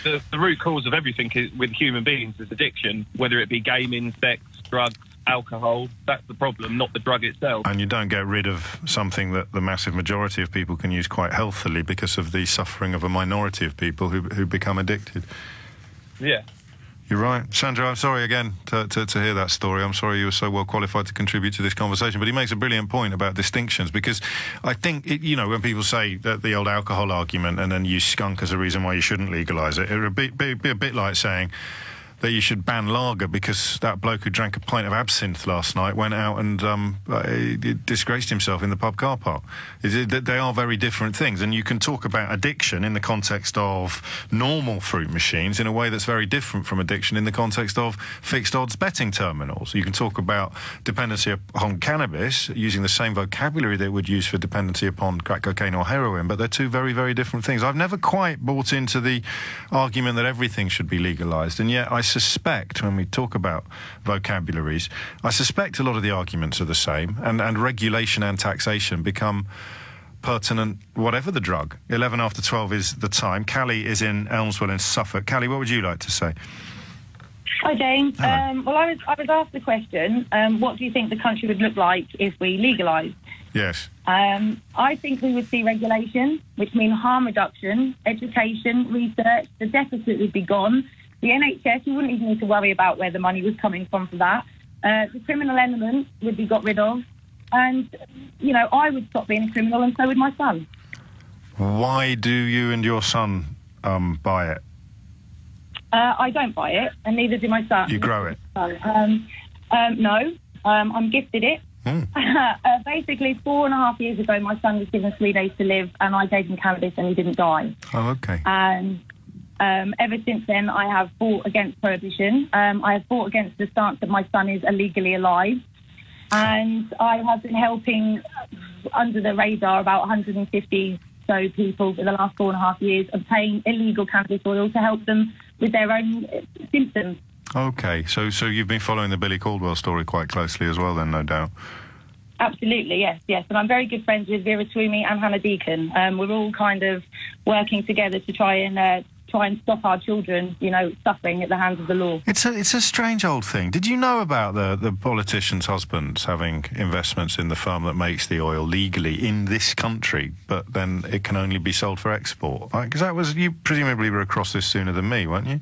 The root cause of everything with human beings is addiction, whether it be gaming, sex, drugs, alcohol. That's the problem, not the drug itself. And you don't get rid of something that the massive majority of people can use quite healthily because of the suffering of a minority of people who become addicted. Yeah. You're right. Sandra, I'm sorry again to hear that story. I'm sorry you were so well qualified to contribute to this conversation. But he makes a brilliant point about distinctions, because I think, when people say that the old alcohol argument and then use skunk as a reason why you shouldn't legalise it, it would be a bit like saying that you should ban lager because that bloke who drank a pint of absinthe last night went out and disgraced himself in the pub car park. They are very different things, and you can talk about addiction in the context of normal fruit machines in a way that's very different from addiction in the context of fixed odds betting terminals. You can talk about dependency upon cannabis using the same vocabulary they would use for dependency upon crack cocaine or heroin, but they're two very, very different things. I've never quite bought into the argument that everything should be legalised, and yet I suspect, when we talk about vocabularies, I suspect a lot of the arguments are the same, and regulation and taxation become pertinent whatever the drug. 11 after 12 is the time. Callie is in Elmswell in Suffolk. Callie, what would you like to say? Hi, James. Well, I was asked the question, what do you think the country would look like if we legalised? Yes. I think we would see regulation, which means harm reduction, education, research, the deficit would be gone. The NHS, you wouldn't even need to worry about where the money was coming from for that. The criminal element would be got rid of. And, I would stop being a criminal, and so would my son. Why do you and your son buy it? I don't buy it, and neither do my son. You grow it? No. I'm gifted it. Basically, 4.5 years ago, my son was given 3 days to live, and I gave him cannabis, and he didn't die. Oh, okay. And ever since then, I have fought against prohibition. I have fought against the stance that my son is illegally alive. And I have been helping under the radar, about 150 so people for the last 4.5 years obtain illegal cannabis oil to help them with their own symptoms. Okay, so you've been following the Billy Caldwell story quite closely as well, then, no doubt. Absolutely, yes. And I'm very good friends with Vera Twomey and Hannah Deacon. We're all kind of working together to try and stop our children, suffering at the hands of the law. It's a strange old thing. Did you know about the politicians' husbands having investments in the firm that makes the oil legally in this country, but then it can only be sold for export? Because you presumably were across this sooner than me, weren't you?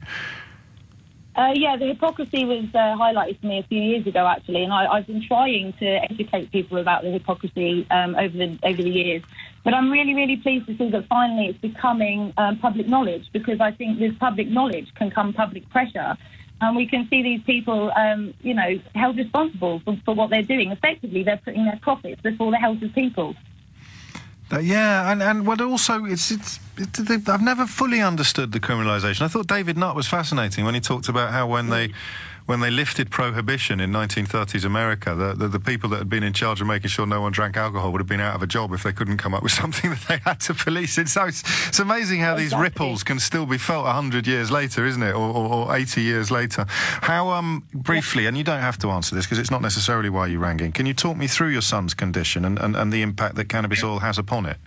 Yeah, the hypocrisy was highlighted to me a few years ago, actually, and I've been trying to educate people about the hypocrisy over the years. But I'm really, really pleased to see that finally it's becoming public knowledge, because I think with public knowledge can come public pressure, and we can see these people, held responsible for what they're doing. Effectively, they're putting their profits before the health of people. And what also, I've never fully understood the criminalisation. I thought David Nutt was fascinating when he talked about how when they lifted prohibition in 1930s America, the people that had been in charge of making sure no one drank alcohol would have been out of a job if they couldn't come up with something that they had to police it. So it's amazing how these ripples can still be felt 100 years later, isn't it, or 80 years later. How, briefly, and you don't have to answer this because it's not necessarily why you rang in, can you talk me through your son's condition and the impact that cannabis oil has upon it?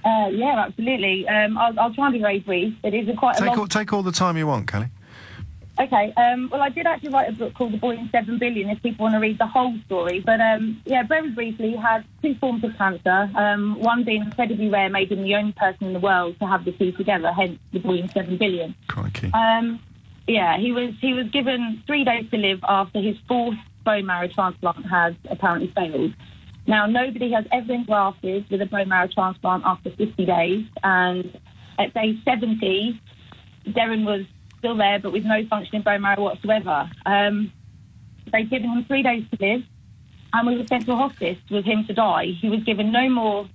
Yeah, absolutely. I'll try and be very brief. It is Take all the time you want, Kelly. Okay, well, I did actually write a book called The Boy in 7 Billion, if people want to read the whole story. But, very briefly, he had 2 forms of cancer, one being incredibly rare, made him the only person in the world to have the 2 together, hence The Boy in 7 Billion. Crikey. He was given 3 days to live after his 4th bone marrow transplant has apparently failed. Now, nobody has ever been grafted with a bone marrow transplant after 50 days, and at day 70, Darren was still there, but with no functioning bone marrow whatsoever. They'd given him 3 days to live, and we were sent to a hospice with him to die. He was given no more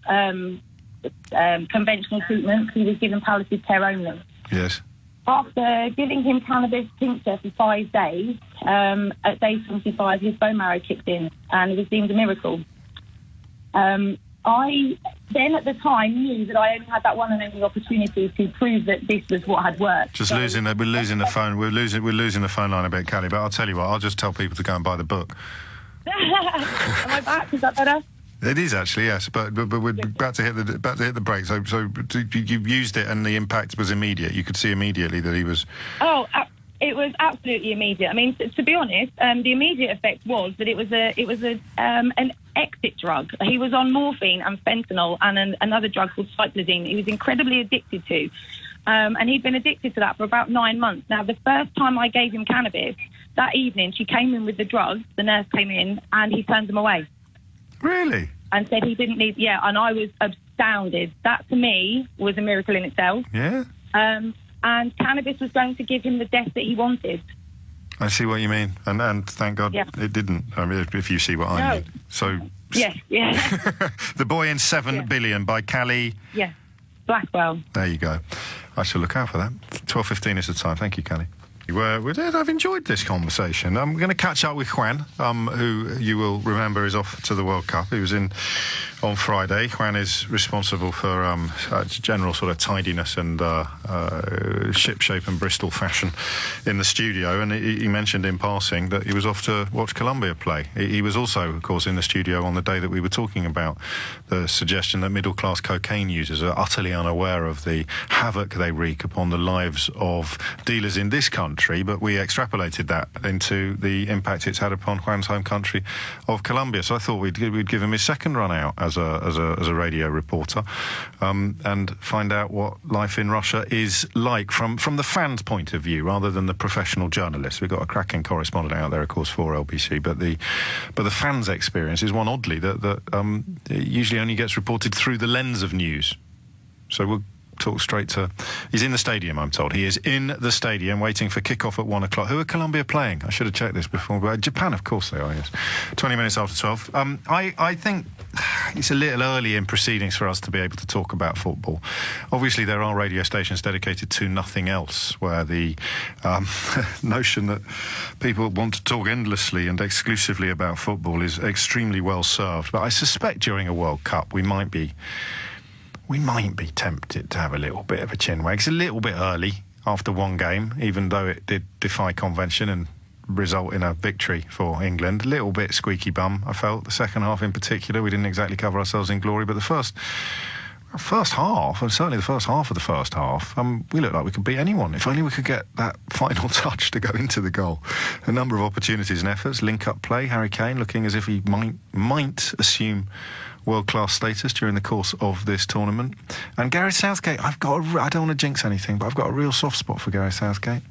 conventional treatment. He was given palliative care only. Yes. After giving him cannabis tincture for 5 days, at day 75, his bone marrow kicked in, and it was deemed a miracle. I then at the time knew that I only had that one and only opportunity to prove that this was what had worked. We're losing the phone. We're losing the phone line a bit, Kelly. But I'll tell you what. I'll just tell people to go and buy the book. Am I back? Is that better? It is actually, yes. But we're about to hit the break. So you used it, and the impact was immediate. You could see immediately that he was. Oh. It was absolutely immediate. I mean, to be honest, the immediate effect was that it was an exit drug. He was on morphine and fentanyl and another drug called cyclidine. He was incredibly addicted to, and he'd been addicted to that for about 9 months. Now, the first time I gave him cannabis, that evening, she came in with the drugs. The nurse came in and he turned them away. Really? And said he didn't need. Yeah, and I was astounded. That to me was a miracle in itself. Yeah. And cannabis was going to give him the death that he wanted. I see what you mean, and thank God it didn't. I mean, if you see what I mean. So. Yes, yeah. The Boy in 7 Billion by Callie. Yeah, Blackwell. There you go. I shall look out for that. 12:15 is the time. Thank you, Callie. I've enjoyed this conversation. I'm going to catch up with Juan, who you will remember is off to the World Cup. He was in on Friday. Juan is responsible for general sort of tidiness and ship-shape and Bristol fashion in the studio. And he mentioned in passing that he was off to watch Colombia play. He was also, of course, in the studio on the day that we were talking about the suggestion that middle-class cocaine users are utterly unaware of the havoc they wreak upon the lives of dealers in this country. But we extrapolated that into the impact it's had upon Juan's home country of Colombia. So I thought we'd give him his second run out as a radio reporter, and find out what life in Russia is like from the fans' point of view, rather than the professional journalists. We've got a cracking correspondent out there, of course, for LBC, but the fans' experience is one, oddly, that usually only gets reported through the lens of news. So we'll talk straight to. He's in the stadium, I'm told. He is in the stadium waiting for kick-off at 1 o'clock. Who are Colombia playing? I should have checked this before. But Japan, of course they are, yes. 20 minutes after 12. I think it's a little early in proceedings for us to be able to talk about football. Obviously, there are radio stations dedicated to nothing else, where the notion that people want to talk endlessly and exclusively about football is extremely well served. But I suspect during a World Cup we might be tempted to have a little bit of a chinwag. It's a little bit early after one game, even though it did defy convention and result in a victory for England. A little bit squeaky bum, I felt. The second half in particular, we didn't exactly cover ourselves in glory, but the first half, and certainly the first half of the first half, we looked like we could beat anyone. If only we could get that final touch to go into the goal. A number of opportunities and efforts, link-up play, Harry Kane looking as if he might assume world-class status during the course of this tournament. And Gareth Southgate, I don't want to jinx anything, but I've got a real soft spot for Gareth Southgate.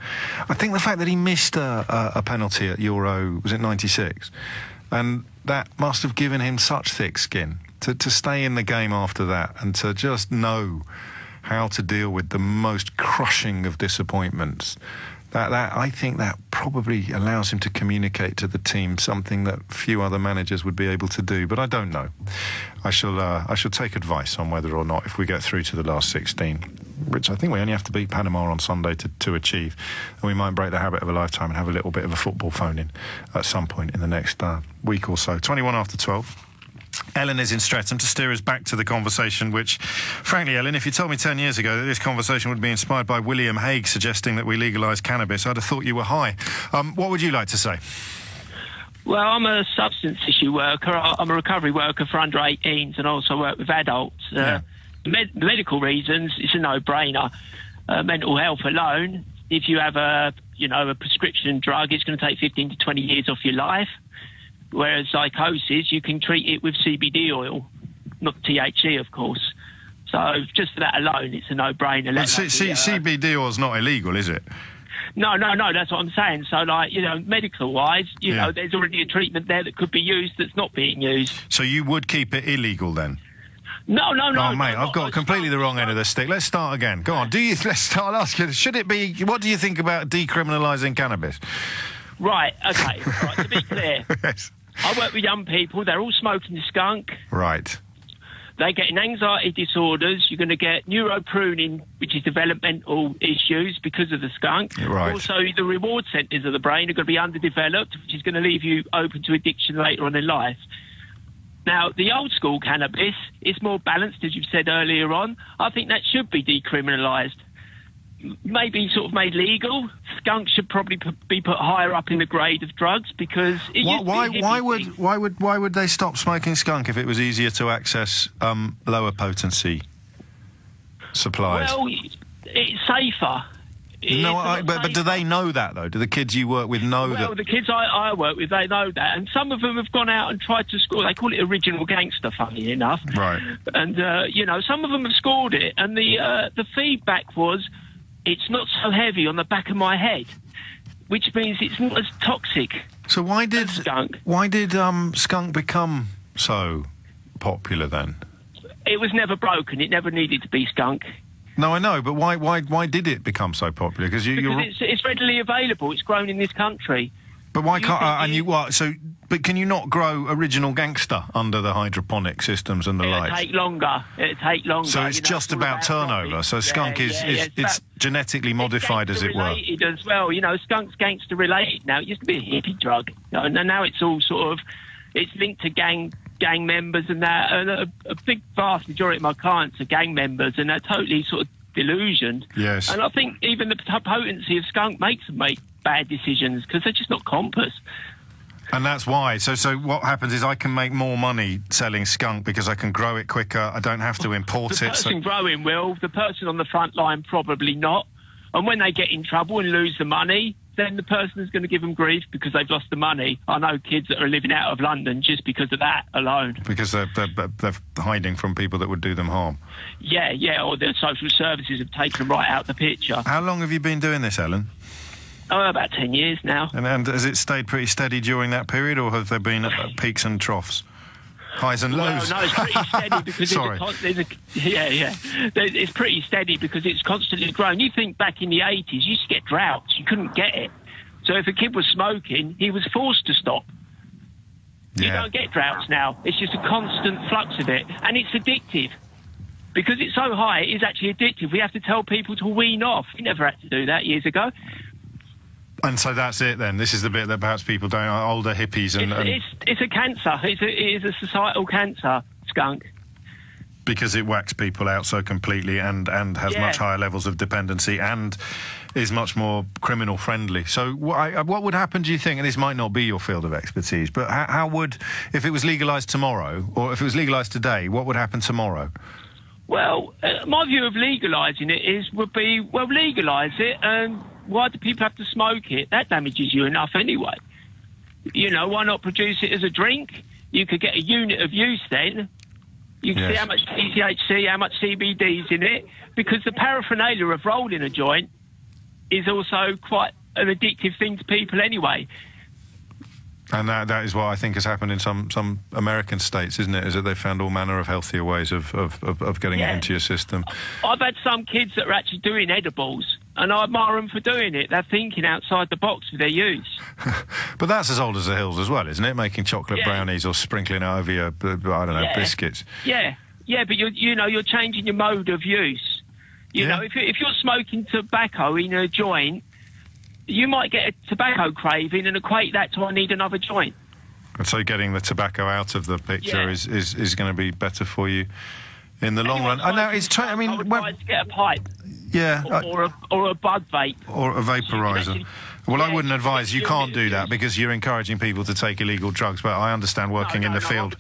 I think the fact that he missed a penalty at Euro, was it 96? And that must have given him such thick skin to stay in the game after that and to just know how to deal with the most crushing of disappointments. That I think that probably allows him to communicate to the team something that few other managers would be able to do. But I don't know. I shall take advice on whether or not, if we get through to the last 16, which I think we only have to beat Panama on Sunday to achieve, and we might break the habit of a lifetime and have a little bit of a football phone-in at some point in the next week or so. 21 after 12. Ellen is in Streatham to steer us back to the conversation, which, frankly, Ellen, if you told me 10 years ago that this conversation would be inspired by William Hague suggesting that we legalise cannabis, I'd have thought you were high. What would you like to say? Well, I'm a substance issue worker. I'm a recovery worker for under 18s and also work with adults. Medical reasons, it's a no-brainer. Mental health alone, if you have a prescription drug, it's going to take 15 to 20 years off your life. Whereas psychosis, you can treat it with CBD oil, not THC, of course. So just for that alone, it's a no-brainer. CBD oil is not illegal, is it? No, that's what I'm saying. So, medical-wise, there's already a treatment there that could be used that's not being used. So you would keep it illegal then? No. Oh, mate, I've got completely the wrong end of the stick. Let's start again. Go on. Let's start asking, should it be, what do you think about decriminalising cannabis? Right, okay. Right, to be clear, yes. I work with young people. They're all smoking the skunk. Right. They're getting anxiety disorders. You're going to get neuropruning, which is developmental issues because of the skunk. Right. Also, the reward centres of the brain are going to be underdeveloped, which is going to leave you open to addiction later on in life. Now, the old school cannabis is more balanced, as you've said earlier on. I think that should be decriminalised. Maybe sort of made legal. Skunk should probably be put higher up in the grade of drugs because why would they stop smoking skunk if it was easier to access lower potency supplies? Well, it's safer. But do they know that though? Do the kids you work with know that? Well, the kids I work with, they know that, and some of them have gone out and tried to score. They call it original gangster, funny enough. Right. And some of them have scored it, and the feedback was, it's not so heavy on the back of my head, which means it's not as toxic. So why did skunk become so popular then? It was never broken. It never needed to be skunk. No, I know, but why did it become so popular? Because it's readily available. It's grown in this country. But why can't But can you not grow original gangster under the hydroponic systems and the lights? It'd take longer. So it's just about turnover. So skunk is genetically modified, as it were. It's as well. Skunk's gangster related now. It used to be a hippie drug, and now it's all sort of it's linked to gang members and that. And a big vast majority of my clients are gang members, and they're totally sort of delusioned. Yes. And I think even the potency of skunk makes them make bad decisions because they're just not compass. And that's why. So what happens is I can make more money selling skunk because I can grow it quicker. I don't have to import it. The person growing will. The person on the front line probably not. And when they get in trouble and lose the money, then the person is going to give them grief because they've lost the money. I know kids that are living out of London just because of that alone. Because they're hiding from people that would do them harm. Yeah, or the social services have taken them right out the picture. How long have you been doing this, Ellen? Oh, about 10 years now. And has it stayed pretty steady during that period, or have there been peaks and troughs? Highs and lows? Well, no, it's pretty steady because it's pretty steady because it's constantly grown. You think back in the 80s, you used to get droughts. You couldn't get it. So if a kid was smoking, he was forced to stop. You don't get droughts now. It's just a constant flux of it, and it's addictive. Because it's so high, it is actually addictive. We have to tell people to wean off. We never had to do that years ago. And so that's it then. This is the bit that perhaps people don't. Older hippies and it's a cancer. It is a societal cancer. Skunk. Because it whacks people out so completely and has much higher levels of dependency and is much more criminal friendly. So what would happen, do you think, and this might not be your field of expertise, but how would, if it was legalised tomorrow, or if it was legalised today, what would happen tomorrow? Well, my view of legalising it would be, well, legalise it, and why do people have to smoke it? That damages you enough anyway. You know, why not produce it as a drink? You could get a unit of use then. You can see how much THC, how much CBD is in it, because the paraphernalia of rolling a joint is also quite an addictive thing to people anyway. And that is what I think has happened in some American states, isn't it? Is that they've found all manner of healthier ways of getting it into your system. I've had some kids that are actually doing edibles, and I admire them for doing it. They're thinking outside the box with their use. But that's as old as the hills as well, isn't it? Making chocolate brownies or sprinkling it over your, I don't know, biscuits. Yeah, but you're changing your mode of use. You know, if you're smoking tobacco in a joint, you might get a tobacco craving and equate that to I need another joint. And so getting the tobacco out of the picture is going to be better for you in the long run. I know it's. I mean, to get a pipe. Yeah. Or a bud vape. Or a vaporizer. Well, I wouldn't advise. You can't do that because you're encouraging people to take illegal drugs. But I understand working in the field.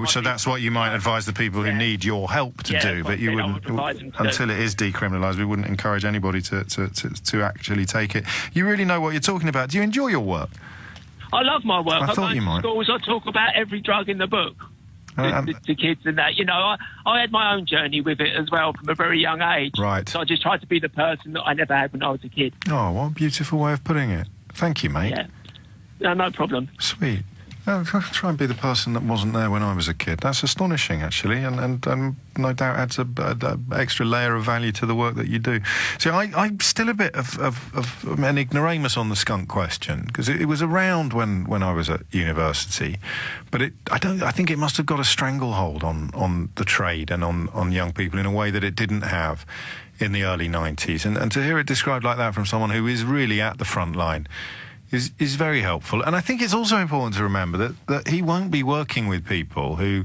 So that's what you might advise the people who need your help to do. But you wouldn't, until it is decriminalised, we wouldn't encourage anybody to actually take it. You really know what you're talking about. Do you enjoy your work? I love my work. I thought you might. Schools, I talk about every drug in the book. To kids and that, you know, I had my own journey with it as well from a very young age. Right. So I just tried to be the person that I never had when I was a kid. Oh, what a beautiful way of putting it. Thank you, mate. Yeah. No problem. Sweet. I'll try and be the person that wasn't there when I was a kid. That's astonishing, actually, and no doubt adds an extra layer of value to the work that you do. See, I'm still a bit of an ignoramus on the skunk question, because it was around when I was at university, but I think it must have got a stranglehold on the trade and on young people in a way that it didn't have in the early 90s. And to hear it described like that from someone who is really at the front line is very helpful. And I think it's also important to remember that he won't be working with people who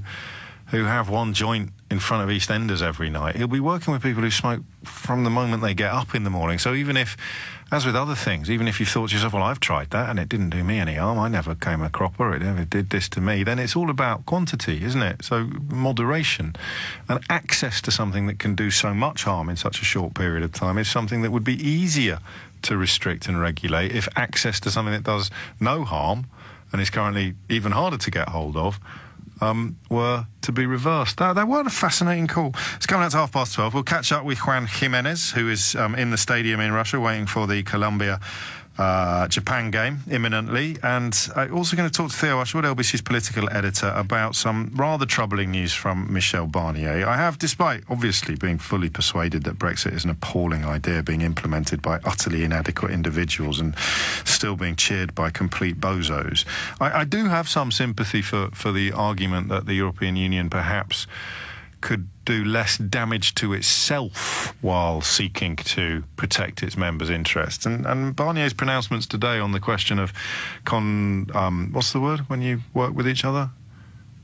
have one joint in front of EastEnders every night. He'll be working with people who smoke from the moment they get up in the morning. So even if, as with other things, even if you thought to yourself, well, I've tried that and it didn't do me any harm, I never came a cropper, it never did this to me, then it's all about quantity, isn't it? So moderation and access to something that can do so much harm in such a short period of time is something that would be easier to restrict and regulate if access to something that does no harm and is currently even harder to get hold of were to be reversed. That was a fascinating call. It's coming out to 12:30. We'll catch up with Juan Jimenez, who is in the stadium in Russia waiting for the Colombia Japan game imminently, and also going to talk to Theo Usherwood, LBC's political editor, about some rather troubling news from Michel Barnier. I have, despite obviously being fully persuaded that Brexit is an appalling idea being implemented by utterly inadequate individuals and still being cheered by complete bozos, I do have some sympathy for the argument that the European Union perhaps could do less damage to itself while seeking to protect its members' interests. And Barnier's pronouncements today on the question of what's the word when you work with each other?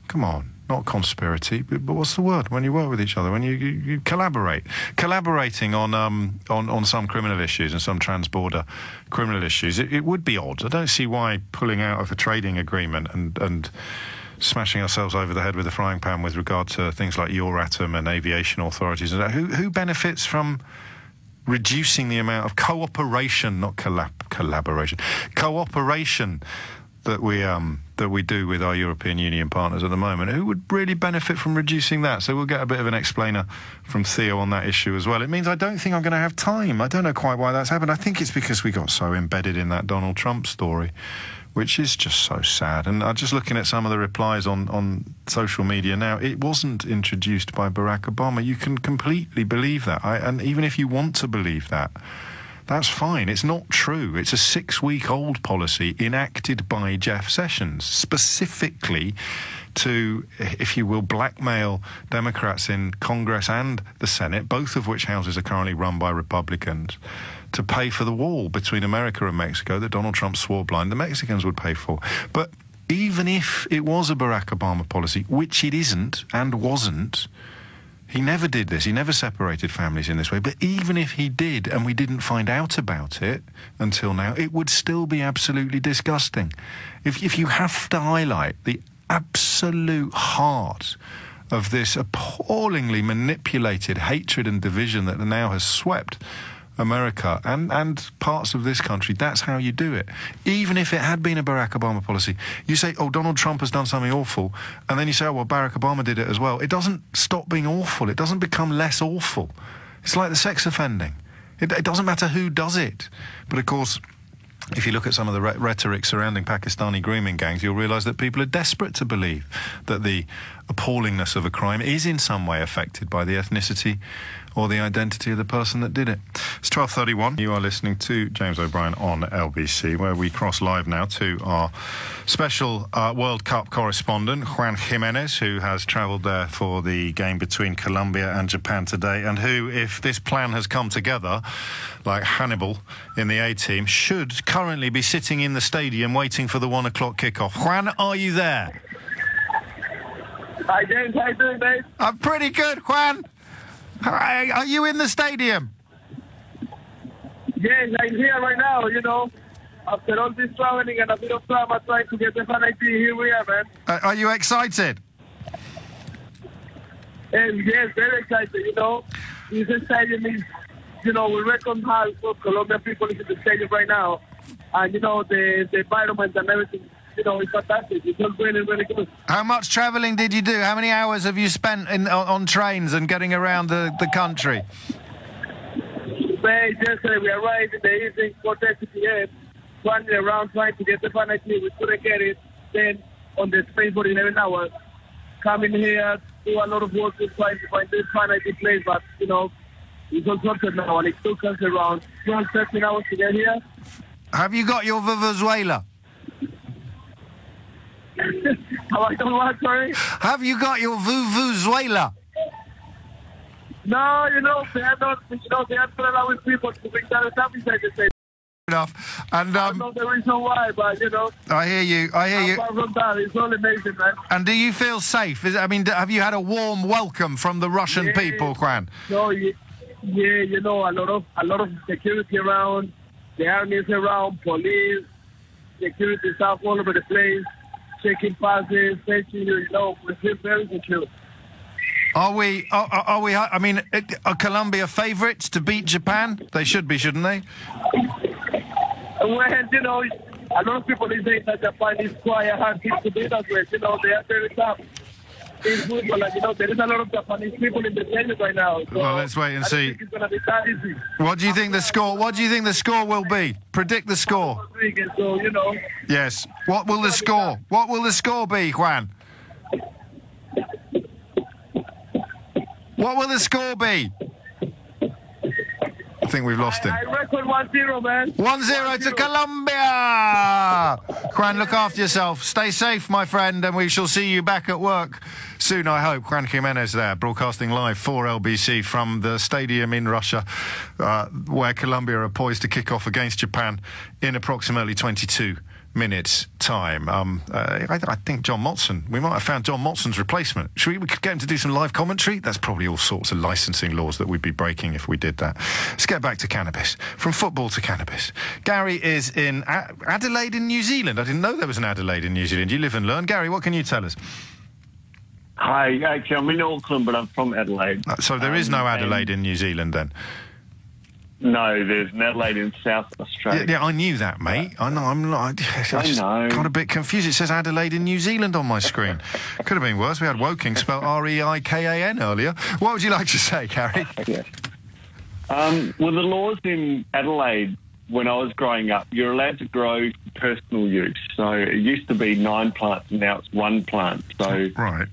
Come on, not conspiracy, but what's the word when you work with each other? When you collaborate. Collaborating on some criminal issues and some transborder criminal issues. It would be odd. I don't see why pulling out of a trading agreement and smashing ourselves over the head with a frying pan with regard to things like Euratom and aviation authorities. Who benefits from reducing the amount of cooperation, not collaboration, cooperation that we do with our European Union partners at the moment? Who would really benefit from reducing that? So we'll get a bit of an explainer from Theo on that issue as well. It means I don't think I'm going to have time. I don't know quite why that's happened. I think it's because we got so embedded in that Donald Trump story, which is just so sad. And I'm just looking at some of the replies on social media now. It wasn't introduced by Barack Obama. You can completely believe that. And even if you want to believe that, That's fine. It's not true. It's a 6-week-old policy enacted by Jeff Sessions, specifically to, if you will, blackmail Democrats in Congress and the Senate, both of which houses are currently run by Republicans, to pay for the wall between America and Mexico that Donald Trump swore blind the Mexicans would pay for. But even if it was a Barack Obama policy, which it isn't and wasn't, he never did this. He never separated families in this way. But even if he did and we didn't find out about it until now, it would still be absolutely disgusting. If you have to highlight the absolute heart of this appallingly manipulated hatred and division that now has swept America and parts of this country, that's how you do it. Even if it had been a Barack Obama policy, you say, oh, Donald Trump has done something awful, and then you say, oh, well, Barack Obama did it as well. It doesn't stop being awful. It doesn't become less awful. It's like the sex offending. It doesn't matter who does it. But, of course, if you look at some of the rhetoric surrounding Pakistani grooming gangs, you'll realise that people are desperate to believe that the appallingness of a crime is in some way affected by the ethnicity or the identity of the person that did it. It's 12:31. You are listening to James O'Brien on LBC, where we cross live now to our special World Cup correspondent, Juan Jimenez, who has travelled there for the game between Colombia and Japan today, and who, if this plan has come together, like Hannibal in the A-team, should currently be sitting in the stadium waiting for the 1 o'clock kickoff. Juan, are you there? Hi, James. How you doing, mate? I'm pretty good, Juan. Are you in the stadium? Yes, I'm here right now, you know. After all this traveling and a bit of drama trying to get the fan ID, here we are, man. Are you excited? Yes, very excited, you know. This stadium is, you know, we recognize what Colombian people is in the stadium right now. And, you know, the environment and everything, you know, it's fantastic. It's all really, really good. How much travelling did you do? How many hours have you spent on trains and getting around the country? Yesterday we arrived in the evening, 4:30 p.m., running around trying to get the fan ID. We couldn't get it. Then on the space for 11 hours. Coming here, do a lot of work to try to find this fan ID place, but, you know, it's all sorted now, and it took us around 12, 13 hours to get here. Have you got your Venezuela? Sorry? Have you got your Venezuela? No, you know, they are not, you know, they are not allowing people to bring that stuff inside the stadium. Enough. And I don't know the reason why, but, you know. I hear you. Apart from that, it's all amazing, man. And do you feel safe? Have you had a warm welcome from the Russian people, Juan? No, yeah, you know, a lot of security around, the army is around, police, security staff all over the place, checking passes, checking, you know, we feel very secure. Are we? I mean, are Colombia favourites to beat Japan? They should be, shouldn't they? Well, you know, a lot of people say that Japan is quite a hard team to beat as well. You know, they are very tough in football. And, you know, there is a lot of Japanese people in the stadium right now. So well, let's wait and see. Think it's going to be that easy. What do you think the score? What do you think the score will be? Predict the score. So, you know. Yes. What will the score? What will the score be, Juan? What will the score be? I think we've lost him. I reckon 1-0, man. 1-0 to Colombia! Juan, look after yourself. Stay safe, my friend, and we shall see you back at work soon, I hope. Juan Jimenez there, broadcasting live for LBC from the stadium in Russia, where Colombia are poised to kick off against Japan in approximately 22 minutes' time. I think John Motson, we might have found John Motson's replacement. We could get him to do some live commentary? That's probably all sorts of licensing laws that we'd be breaking if we did that. Let's get back to cannabis. From football to cannabis. Gary is in Adelaide in New Zealand. I didn't know there was an Adelaide in New Zealand. You live and learn. Gary, what can you tell us? Hi, actually, I'm in Auckland, but I'm from Adelaide. So there is no Adelaide in New Zealand then? No, there's an Adelaide in South Australia. Yeah, I knew that, mate. I know. I just got a bit confused. It says Adelaide in New Zealand on my screen. Could have been worse. We had Woking spelled R-E-I-K-A-N earlier. What would you like to say, Gary? Yeah. Well, the laws in Adelaide, when I was growing up, you're allowed to grow for personal use. So it used to be 9 plants, and now it's 1 plant. So right.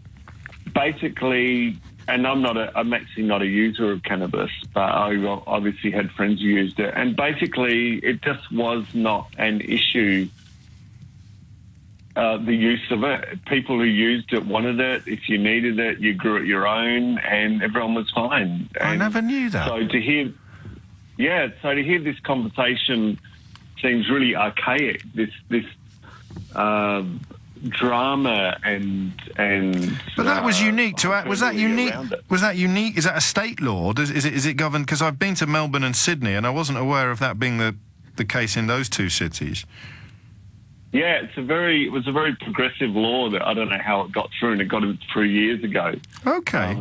Basically, I'm actually not a user of cannabis, but I obviously had friends who used it, and basically it just was not an issue. The use of it. People who used it wanted it. If you needed it, you grew it your own, and everyone was fine. And I never knew that. So to hear this conversation seems really archaic. This drama and. But that was unique to. Was that unique? Was that unique? Is that a state law? Is it governed? Because I've been to Melbourne and Sydney, and I wasn't aware of that being the case in those two cities. Yeah, it was a very progressive law that I don't know how it got through, and it got through years ago. Okay.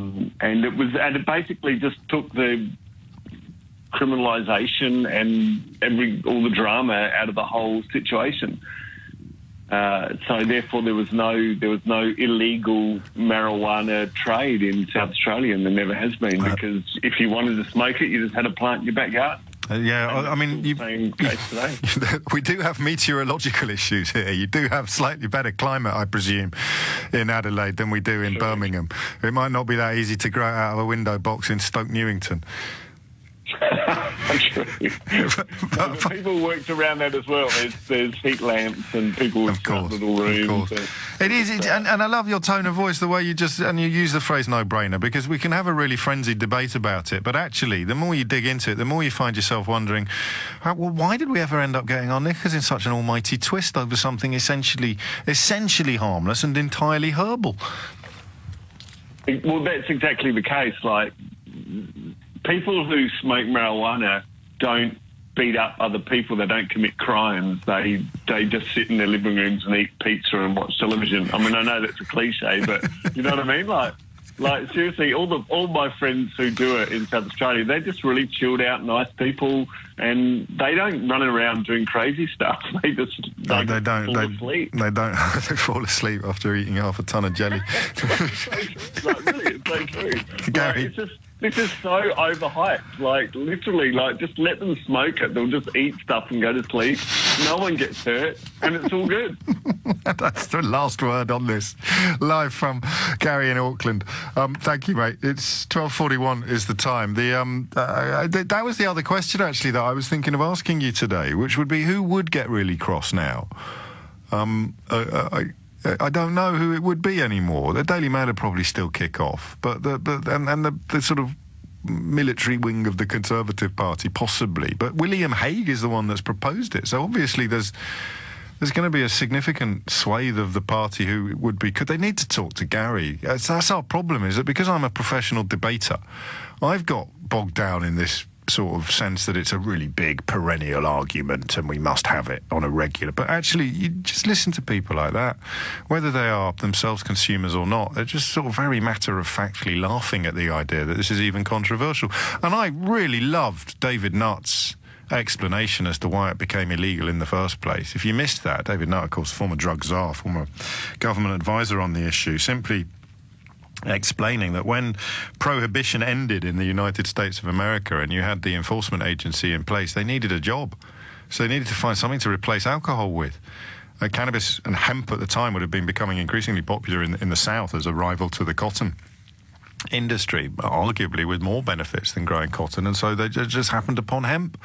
And it basically just took the criminalisation and all the drama out of the whole situation. So therefore, there was no illegal marijuana trade in South Australia, and there never has been, because if you wanted to smoke it, you just had a plant in your backyard. I mean, we do have meteorological issues here. You do have slightly better climate, I presume, in Adelaide than we do in Birmingham. It might not be that easy to grow out of a window box in Stoke Newington. But people worked around that as well. There's heat lamps and people with little rooms. It is, and I love your tone of voice, the way you use the phrase "no-brainer," because we can have a really frenzied debate about it. But actually, the more you dig into it, the more you find yourself wondering, well, why did we ever end up getting our knickers in such an almighty twist over something essentially harmless and entirely herbal? Well, that's exactly the case. Like, people who smoke marijuana don't beat up other people. They don't commit crimes. They just sit in their living rooms and eat pizza and watch television. I mean, I know that's a cliche, but you know what I mean? Like seriously, all my friends who do it in South Australia, they're just really chilled out, nice people, and they don't run around doing crazy stuff. They just fall asleep. They don't. They fall asleep after eating half a ton of jelly. Really, it's so true. Gary. This is so overhyped. Like, literally, just let them smoke it. They'll just eat stuff and go to sleep. No one gets hurt, and it's all good. That's the last word on this. Live from Gary in Auckland. Thank you, mate. It's 12:41 is the time. That was the other question, actually, that I was thinking of asking you today, which would be, who would get really cross now? I don't know who it would be anymore. The Daily Mail would probably still kick off, but the sort of military wing of the Conservative Party possibly. But William Hague is the one that's proposed it, so obviously there's going to be a significant swathe of the party who would be. Could they need to talk to Gary? That's our problem. Is that because I'm a professional debater, I've got bogged down in this sort of sense that it's a really big perennial argument and we must have it on a regular. But actually, you just listen to people like that, whether they are themselves consumers or not, they're just sort of very matter-of-factly laughing at the idea that this is even controversial. And I really loved David Nutt's explanation as to why it became illegal in the first place. If you missed that, David Nutt, of course, former drug czar, former government advisor on the issue, simply explaining that when prohibition ended in the United States of America and you had the enforcement agency in place, they needed a job. So they needed to find something to replace alcohol with. Cannabis and hemp at the time would have been becoming increasingly popular in the South as a rival to the cotton industry, arguably with more benefits than growing cotton, and so they just happened upon hemp.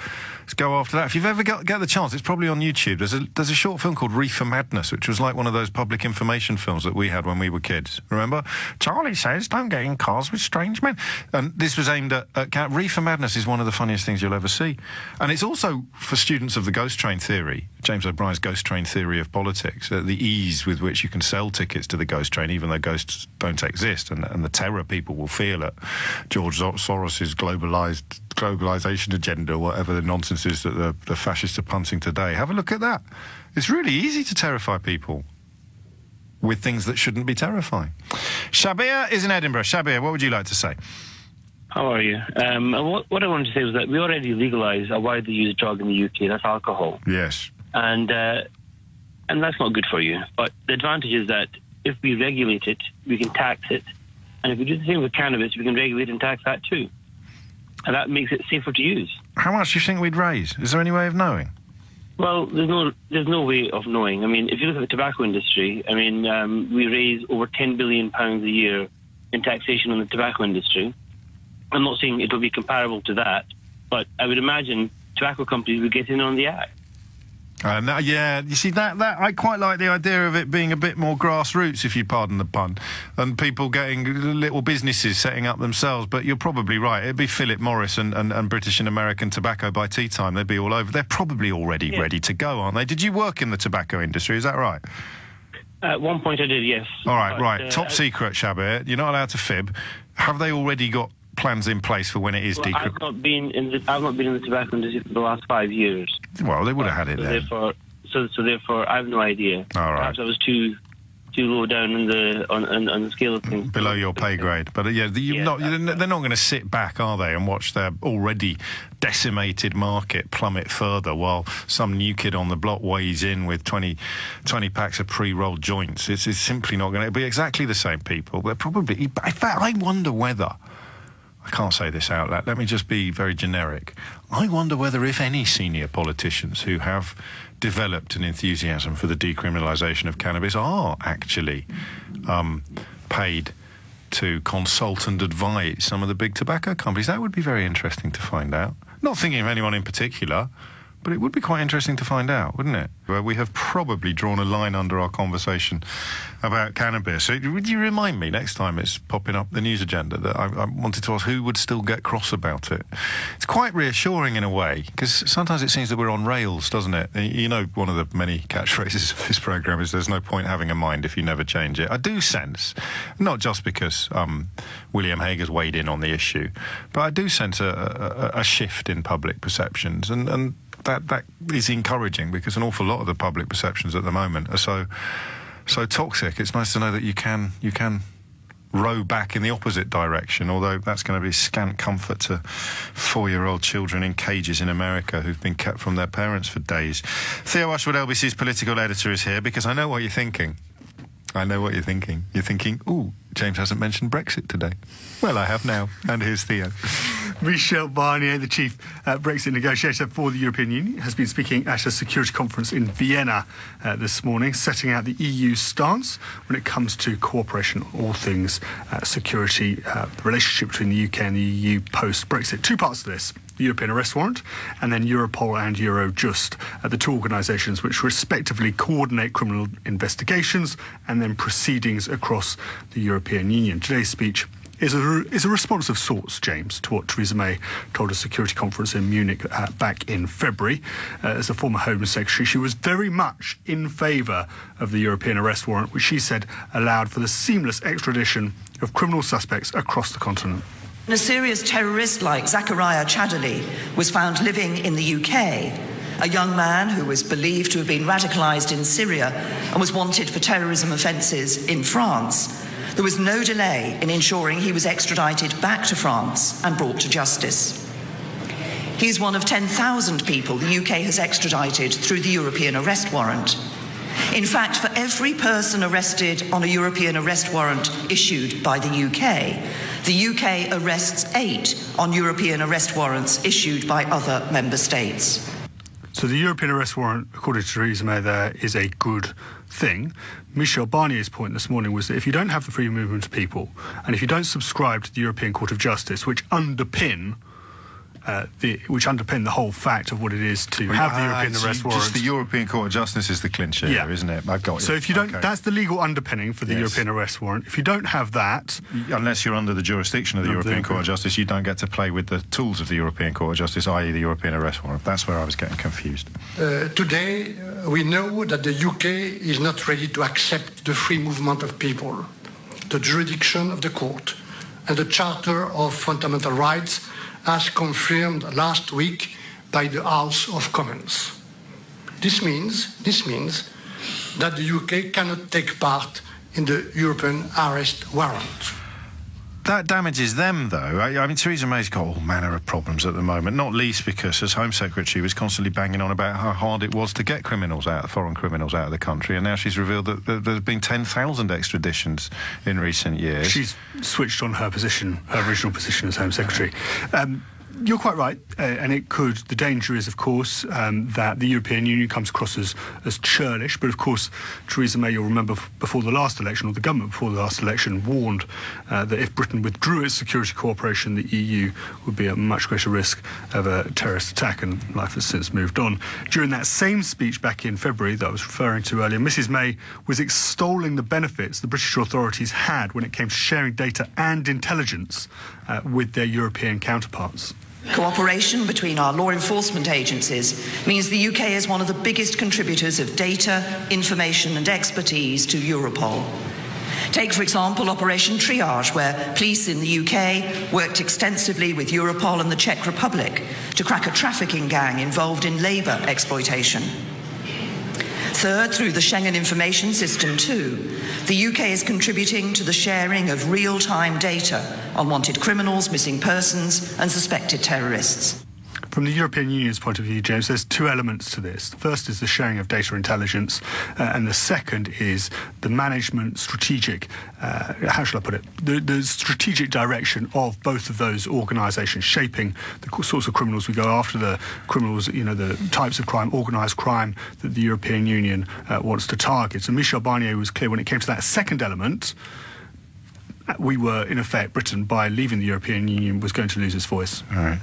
Let's go after that. If you've ever get the chance, it's probably on YouTube. There's a short film called Reefer Madness, which was like one of those public information films that we had when we were kids. Remember? Charlie says, don't get in cars with strange men. And this was aimed at Reefer Madness is one of the funniest things you'll ever see. And it's also for students of the ghost train theory, James O'Brien's ghost train theory of politics, the ease with which you can sell tickets to the ghost train, even though ghosts don't exist, and the terror people will feel at George Soros's globalisation agenda, or whatever the nonsense is that the fascists are punting today. Have a look at that. It's really easy to terrify people with things that shouldn't be terrifying. Shabir is in Edinburgh. Shabir, what would you like to say? How are you? What I wanted to say was that we already legalised a widely used drug in the UK, that's alcohol. Yes. And that's not good for you. But the advantage is that if we regulate it, we can tax it. And if we do the same with cannabis, we can regulate and tax that too. And that makes it safer to use. How much do you think we'd raise? Is there any way of knowing? Well, there's no way of knowing. I mean, if you look at the tobacco industry, I mean, we raise over £10 billion a year in taxation on the tobacco industry. I'm not saying it will be comparable to that, but I would imagine tobacco companies would get in on the act. Yeah, you see, that I quite like the idea of it being a bit more grassroots, if you pardon the pun, and people getting little businesses setting up themselves. But you're probably right. It'd be Philip Morris and British and American tobacco by tea time. They'd be all over. They're probably already ready to go, aren't they? Did you work in the tobacco industry? Is that right? At one point I did, yes. All right, right. Top secret, Shabir. You're not allowed to fib. Have they already got plans in place for when it is decriminalised? I've not been in the tobacco industry for the last 5 years. Well, they would have had it then. Therefore, I have no idea. All right. Perhaps I was too low down on the scale of things. Below your pay grade. But yeah, they're not going to sit back, are they, and watch their already decimated market plummet further while some new kid on the block weighs in with 20 packs of pre-rolled joints. It's simply not going to be exactly the same people. They're probably... In fact, I wonder whether... I can't say this out loud. Let me just be very generic. I wonder whether, if any senior politicians who have developed an enthusiasm for the decriminalisation of cannabis are actually paid to consult and advise some of the big tobacco companies. That would be very interesting to find out. Not thinking of anyone in particular, but it would be quite interesting to find out, wouldn't it? Well, we have probably drawn a line under our conversation about cannabis. Would you remind me next time it's popping up the news agenda that I wanted to ask who would still get cross about it? It's quite reassuring in a way, because sometimes it seems that we're on rails, doesn't it? You know, one of the many catchphrases of this programme is there's no point having a mind if you never change it. I do sense, not just because William Hague has weighed in on the issue, but I do sense a shift in public perceptions, and that is encouraging, because an awful lot of the public perceptions at the moment are so toxic. It's nice to know that you can row back in the opposite direction, although that's going to be scant comfort to 4-year-old children in cages in America who've been kept from their parents for days. Theo Ashwood, LBC's political editor, is here, because I know what you're thinking. I know what you're thinking. You're thinking, ooh, James hasn't mentioned Brexit today. Well, I have now, and here's Theo. Michel Barnier, the chief Brexit negotiator for the European Union, has been speaking at a security conference in Vienna this morning, setting out the EU's stance when it comes to cooperation on all things security, the relationship between the UK and the EU post-Brexit. Two parts to this: the European Arrest Warrant and then Europol and Eurojust, the two organisations which respectively coordinate criminal investigations and then proceedings across the European Union. Today's speech is a response of sorts, James, to what Theresa May told a security conference in Munich back in February. As a former Home Secretary, she was very much in favour of the European Arrest Warrant, which she said allowed for the seamless extradition of criminal suspects across the continent. A serious terrorist like Zachariah Chadali was found living in the UK, a young man who was believed to have been radicalised in Syria and was wanted for terrorism offences in France. There was no delay in ensuring he was extradited back to France and brought to justice. He is one of 10,000 people the UK has extradited through the European Arrest Warrant. In fact, for every person arrested on a European Arrest Warrant issued by the UK arrests 8 on European Arrest Warrants issued by other member states. So the European Arrest Warrant, according to Theresa May, there is a good thing. Michel Barnier's point this morning was that if you don't have the free movement of people, and if you don't subscribe to the European Court of Justice, which underpin the whole fact of what it is to have the European Arrest Warrant. Just the European Court of Justice is the clincher, here, isn't it? I've got you. So if you don't, that's the legal underpinning for the European Arrest Warrant. If you don't have that, unless you're under the jurisdiction of the European Court of Justice, you don't get to play with the tools of the European Court of Justice, i.e. the European Arrest Warrant. That's where I was getting confused. Today, we know that the UK is not ready to accept the free movement of people, the jurisdiction of the court, and the Charter of Fundamental Rights, as confirmed last week by the House of Commons. This means that the UK cannot take part in the European Arrest Warrant. That damages them, though. I mean, Theresa May's got all manner of problems at the moment, not least because, as Home Secretary, she was constantly banging on about how hard it was to get foreign criminals out of the country, and now she's revealed that there's been 10,000 extraditions in recent years. She's switched on her position, her original position as Home Secretary. You're quite right, and it could. The danger is, of course, that the European Union comes across as churlish. But of course, Theresa May, you'll remember, before the last election, or the government before the last election, warned that if Britain withdrew its security cooperation, the EU would be at much greater risk of a terrorist attack, and life has since moved on. During that same speech back in February that I was referring to earlier, Mrs May was extolling the benefits the British authorities had when it came to sharing data and intelligence with their European counterparts. Cooperation between our law enforcement agencies means the UK is one of the biggest contributors of data, information and expertise to Europol. Take, for example, Operation Triage, where police in the UK worked extensively with Europol and the Czech Republic to crack a trafficking gang involved in labour exploitation. Third, through the Schengen Information System too, the UK is contributing to the sharing of real-time data on wanted criminals, missing persons and suspected terrorists. From the European Union's point of view, James, there's two elements to this. The first is the sharing of data intelligence, and the second is the management strategic, how shall I put it, the strategic direction of both of those organisations, shaping the sorts of criminals we go after, the criminals, you know, the types of crime, organised crime that the European Union wants to target. And Michel Barnier was clear when it came to that second element. We were, in effect, Britain, by leaving the European Union, was going to lose its voice. All right.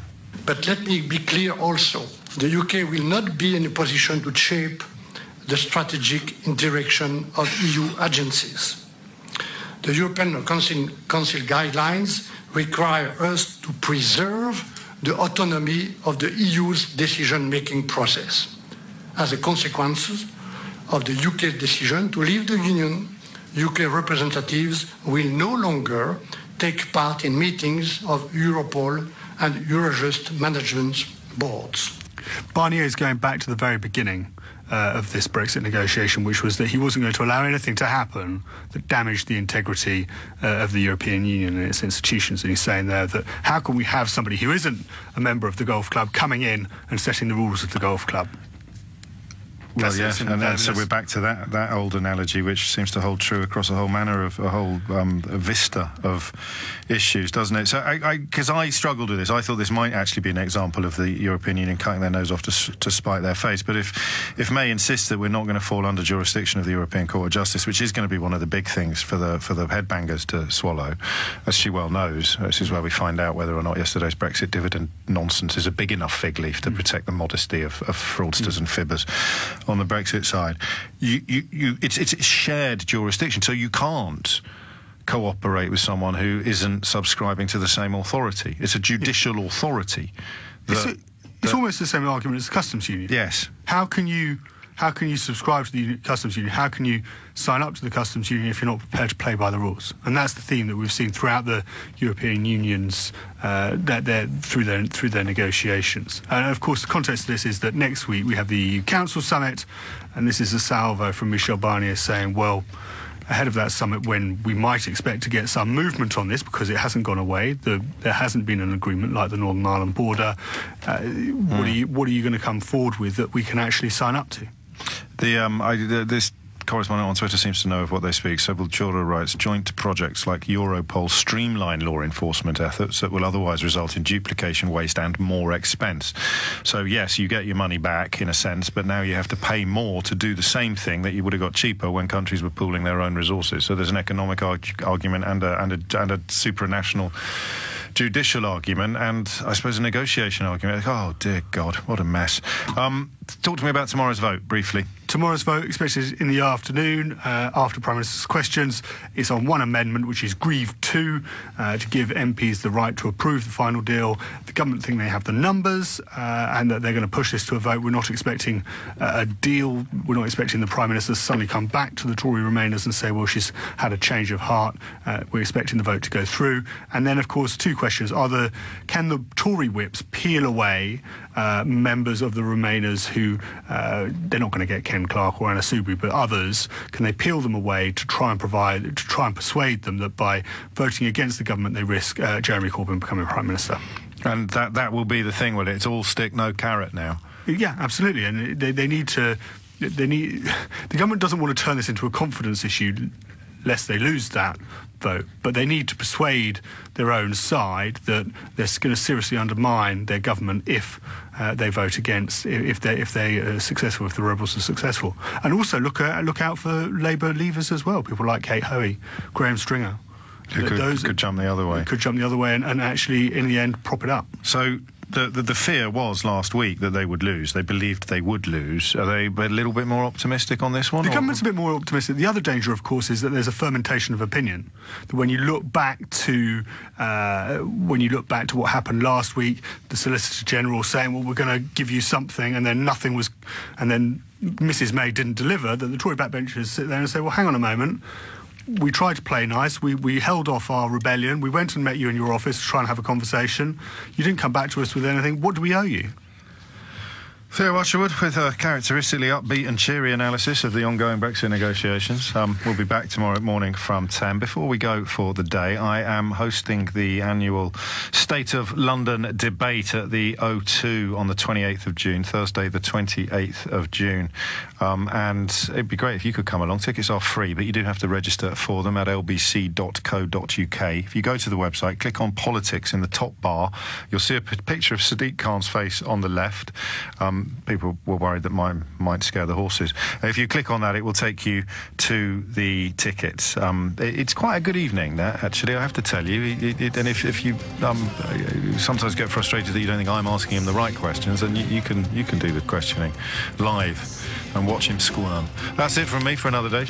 But let me be clear also, the UK will not be in a position to shape the strategic direction of EU agencies. The European Council guidelines require us to preserve the autonomy of the EU's decision-making process. As a consequence of the UK's decision to leave the Union, UK representatives will no longer take part in meetings of Europol and Eurojust management boards. Barnier is going back to the very beginning of this Brexit negotiation, which was that he wasn't going to allow anything to happen that damaged the integrity of the European Union and its institutions. And he's saying there that how can we have somebody who isn't a member of the golf club coming in and setting the rules of the golf club? Well, yes, and so we're back to that old analogy, which seems to hold true across a whole vista of issues, doesn't it? So, because I struggled with this, I thought this might actually be an example of the European Union cutting their nose off to spite their face. But if May insists that we're not going to fall under jurisdiction of the European Court of Justice, which is going to be one of the big things for the headbangers to swallow, as she well knows, this is where we find out whether or not yesterday's Brexit dividend nonsense is a big enough fig leaf to protect the modesty of fraudsters and fibbers. On the Brexit side, it's shared jurisdiction, so you can't cooperate with someone who isn't subscribing to the same authority. It's a judicial authority. It's almost the same argument as the customs union. Yes. How can you subscribe to the customs union? How can you sign up to the customs union if you're not prepared to play by the rules? And that's the theme that we've seen throughout the European Union's through their negotiations. And of course, the context of this is that next week we have the EU Council summit, and this is a salvo from Michel Barnier saying, well, ahead of that summit, when we might expect to get some movement on this because it hasn't gone away, there hasn't been an agreement like the Northern Ireland border. What are you going to come forward with that we can actually sign up to? This correspondent on Twitter seems to know of what they speak. Sebel Chora writes, joint projects like Europol streamline law enforcement efforts that will otherwise result in duplication, waste and more expense. So yes, you get your money back in a sense, but now you have to pay more to do the same thing that you would have got cheaper when countries were pooling their own resources. So there's an economic argument and a supranational judicial argument, and I suppose a negotiation argument. Oh dear God, what a mess. Talk to me about tomorrow's vote briefly. Tomorrow's vote expected in the afternoon after Prime Minister's questions. It's on one amendment, which is Grieve 2, to give MPs the right to approve the final deal. The government think they have the numbers and that they're going to push this to a vote. We're not expecting a deal. We're not expecting the Prime Minister to suddenly come back to the Tory Remainers and say, well, she's had a change of heart. We're expecting the vote to go through. And then, of course, two questions. Can the Tory whips peel away members of the Remainers who they're not going to get Ken Clarke or Anna Soubry, but others? Can they peel them away to try and persuade them that by voting against the government they risk Jeremy Corbyn becoming Prime Minister? And that will be the thing, will it? It's all stick, no carrot now. Yeah, absolutely. And they need to. The government doesn't want to turn this into a confidence issue lest they lose that vote. But they need to persuade their own side that they're going to seriously undermine their government if they vote against, if they are successful, if the Rebels are successful. And also look out for Labour leavers as well, people like Kate Hoey, Graham Stringer. Who could jump the other way. Could jump the other way and actually, in the end, prop it up. So the fear was last week that they would lose. They believed they would lose. Are they a little bit more optimistic on this one? The government's a bit more optimistic. The other danger, of course, is that there's a fermentation of opinion. That when you look back to what happened last week, the Solicitor General saying, "Well, we're going to give you something," and then nothing was, and then Mrs May didn't deliver. That the Tory backbenchers sit there and say, "Well, hang on a moment. We tried to play nice. We held off our rebellion. We went and met you in your office to try and have a conversation. You didn't come back to us with anything. What do we owe you?" Theo Usherwood with a characteristically upbeat and cheery analysis of the ongoing Brexit negotiations. We'll be back tomorrow morning from 10. Before we go for the day, I am hosting the annual State of London debate at the O2 on the 28th of June, Thursday the 28th of June. And it'd be great if you could come along. Tickets are free, but you do have to register for them at lbc.co.uk. If you go to the website, click on Politics in the top bar, you'll see a picture of Sadiq Khan's face on the left. People were worried that mine might scare the horses. If you click on that, it will take you to the tickets. It's quite a good evening, that, actually, I have to tell you. And if you sometimes get frustrated that you don't think I'm asking him the right questions, then you can do the questioning live and watch him squirm. That's it from me for another day.